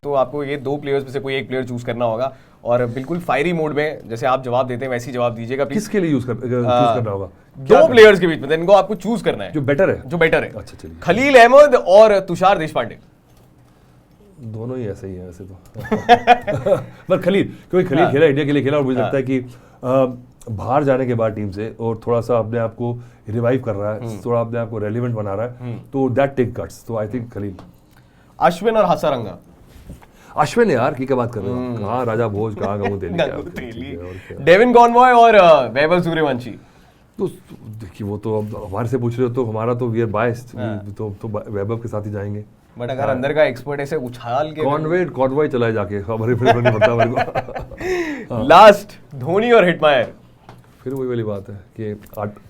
तो आपको ये 2 प्लेयर्स में से कोई एक प्लेयर चूज करना होगा, और बिल्कुल फायरी मोड में जैसे आप जवाब देते हैं वैसे ही जवाब दीजिएगा। किसके लिए चूज करना होगा? 2 प्लेयर्स के बीच में इनको आपको चूज करना है जो बेटर है। अच्छा, चलिए। खलील अहमद और तुषार देशपांडे। दोनों ही ऐसे ही हैं वैसे तो। पर खलील, क्योंकि खलील खेला, इंडिया के लिए खेला, और मुझे लगता है कि बाहर जाने के बाद टीम से और थोड़ा सा अपने आप को रिवाइव कर रहा है, थोड़ा अपने आप को रेलिवेंट बना रहा है, तो दैट टेक गट्स। तो आई थिंक खलील। अश्विन और हसारंगा। अश्विन यार की क्या बात कर रहे हो? कहाँ राजा भोज, कहाँ गंगू तेली। डेविन कॉनवॉय और वैभव सूर्यवंशी। तो देखिए, वो तो अब हमारे से पूछ रहे हो तो हमारा तो वी आर बायस्ड, तो वैभव के साथ ही जाएंगे। बट अगर अंदर का एक्सपर्ट ऐसे उछाल के कॉनवॉय चलाए जाके, हमारे फिर नहीं पता मेरे को। लास्ट धोनी और हिटमायर। फिर वही वाली बात है कि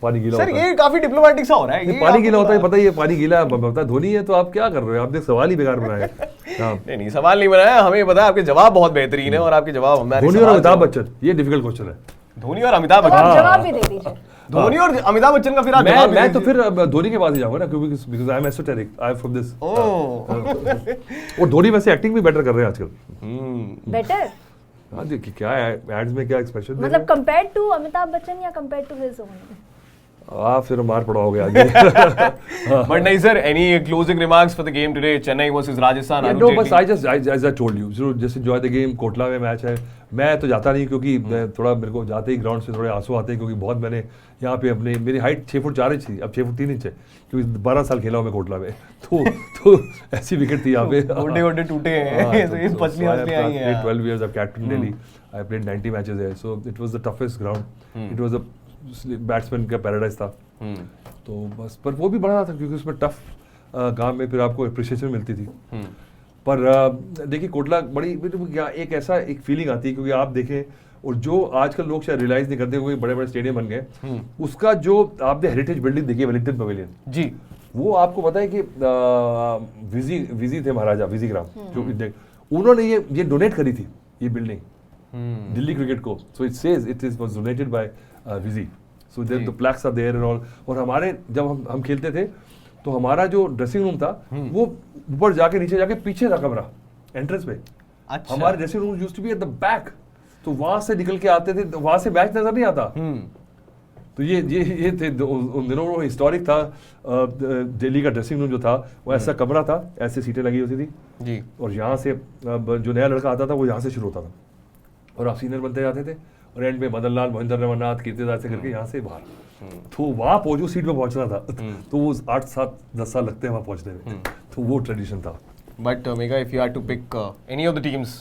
पानी गीला सर, ये काफी डिप्लोमेटिक सा हो रहा है। पानी गीला होता है, पता ही है, पानी गीला होता है। धोनी है तो आप क्या कर रहे हो? आपने सवाल ही बेकार बनाया। नहीं, सवाल नहीं बनाया, हमें पता है आपके जवाब बहुत बेहतरीन है, और आपके जवाब हमारे। धोनी और अमिताभ बच्चन, ये डिफिकल्ट क्वेश्चन है। धोनी और अमिताभ बच्चन, आप जवाब भी दे दीजिए। धोनी और अमिताभ बच्चन का फिर आप मैं तो फिर धोनी के पास ही जाऊंगा ना, क्योंकि because I am esoteric, I am from this. और धोनी वैसे एक्टिंग भी बेटर कर रहे हैं आजकल। बेटर? हाँ देखिए, क्या एड्स में क्या एक्सप्रेशन, मतलब कंपेयर्ड टू अमिताभ बच्चन या कंपेयर्ड टू हिज ओन? फिर मार पड़ा हो गया आगे। बट नहीं sir, any closing remarks for the game today, Chennai versus Rajasthan? No, बस I told you, just enjoy the game. Kotla में मैच है, मैं तो जाता नहीं, क्योंकि थोड़ा मेरे को जाते ही ग्राउंड से थोड़े आंसू आते हैं, क्योंकि बहुत मैंने यहाँ पे अपने, मेरी हाइट 6 फुट 4 इंच थी, अब 6 फुट 3 इंच है, क्योंकि 12 साल खेला हूँ मैं कोटला में। तो ऐसी विकेट थी यहाँ पे, गोडे टूटे हैं, पसलियां आई हैं। 12 years I've captained Delhi. I played 90 matches there, so it was the toughest ground. It was a batsman का पैराडाइज था। तो बस, पर वो भी बड़ा था, क्योंकि उसमें टफ काम में फिर आपको अप्रिशिएशन मिलती थी। पर देखिए, कोटला बड़ी एक ऐसा एक फीलिंग आती है, क्योंकि आप देखें, और जो आजकल लोग शायद रियलाइज नहीं करते, क्योंकि बड़े बड़े स्टेडियम बन गए, उसका जो आपने हेरिटेज बिल्डिंग देखी है, वेलिंगटन पवेलियन जी, वो आपको पता है कि विजी थे महाराजा विजीग्राम, जो उन्होंने ये डोनेट करी थी ये बिल्डिंग दिल्ली क्रिकेट को। So it says it was donated by Vizzy, so there the plaques are there and all. और हमारे जब हम खेलते थे, तो हमारा जो ड्रेसिंग रूम था, वो ऊपर जाके नीचे जाके पीछे था कमरा, एंट्रेंस पे। अच्छा। हमारे dressing room used to be at the back, तो वहां से निकल के आते थे, वहां से मैच नजर नहीं आता। तो ये थे उन दिनों, वो हिस्टोरिक था। दिल्ली का ड्रेसिंग रूम जो था, वो ऐसा कमरा था, ऐसे सीटें लगी होती थी जी, और यहाँ से जो नया लड़का आता था वो यहाँ से शुरू होता था। और आप सीनियर बनते जाते थे और एंड में मदन लाल, महेंद्र रमन्नाथ, कीर्तिदास से करके यहाँ से बाहर, तो वहाँ पहुँचो सीट पे पहुँचना था तो वो 8, 7, 10 साल लगते हैं वहाँ पहुँचने में, तो वो ट्रेडिशन था। But Megha, if you had to pick any of the teams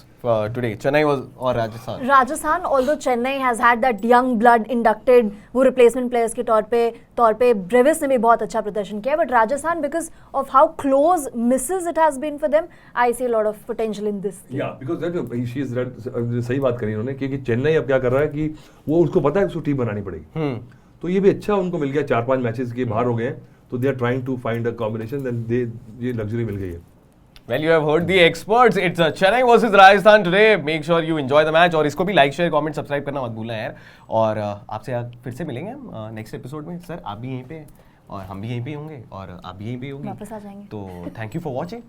today, Chennai was or Rajasthan? Rajasthan, although Chennai has had that young blood inducted, वो replacement players के तौर पे ब्रेविस ने भी बहुत अच्छा प्रदर्शन किया, but Rajasthan because of how close misses it has been for them, I see a lot of potential in this. Yeah, because that she is सही बात करी उन्होंने, क्योंकि चेन्नई अब क्या कर रहा है कि वो उसको पता है कि उसको टीम बनानी पड़ेगी, तो ये भी अच्छा उनको मिल गया, 4-5 मैचेस के बाहर हो गए हैं, तो they are trying to find a combination and they ये लग्जरी मिल गई है। Well, you have heard the experts. It's Chennai versus Rajasthan today. Make sure you enjoy the match. और इसको भी लाइक, शेयर, कमेंट, सब्सक्राइब करना मत भूलना यार। और आपसे फिर से मिलेंगे हम नेक्स्ट एपिसोड में। सर आप भी यहीं पे और हम भी यहीं पे होंगे और आप भी यहीं पे होंगे। वापस आ जाएंगे। तो थैंक यू फॉर वॉचिंग।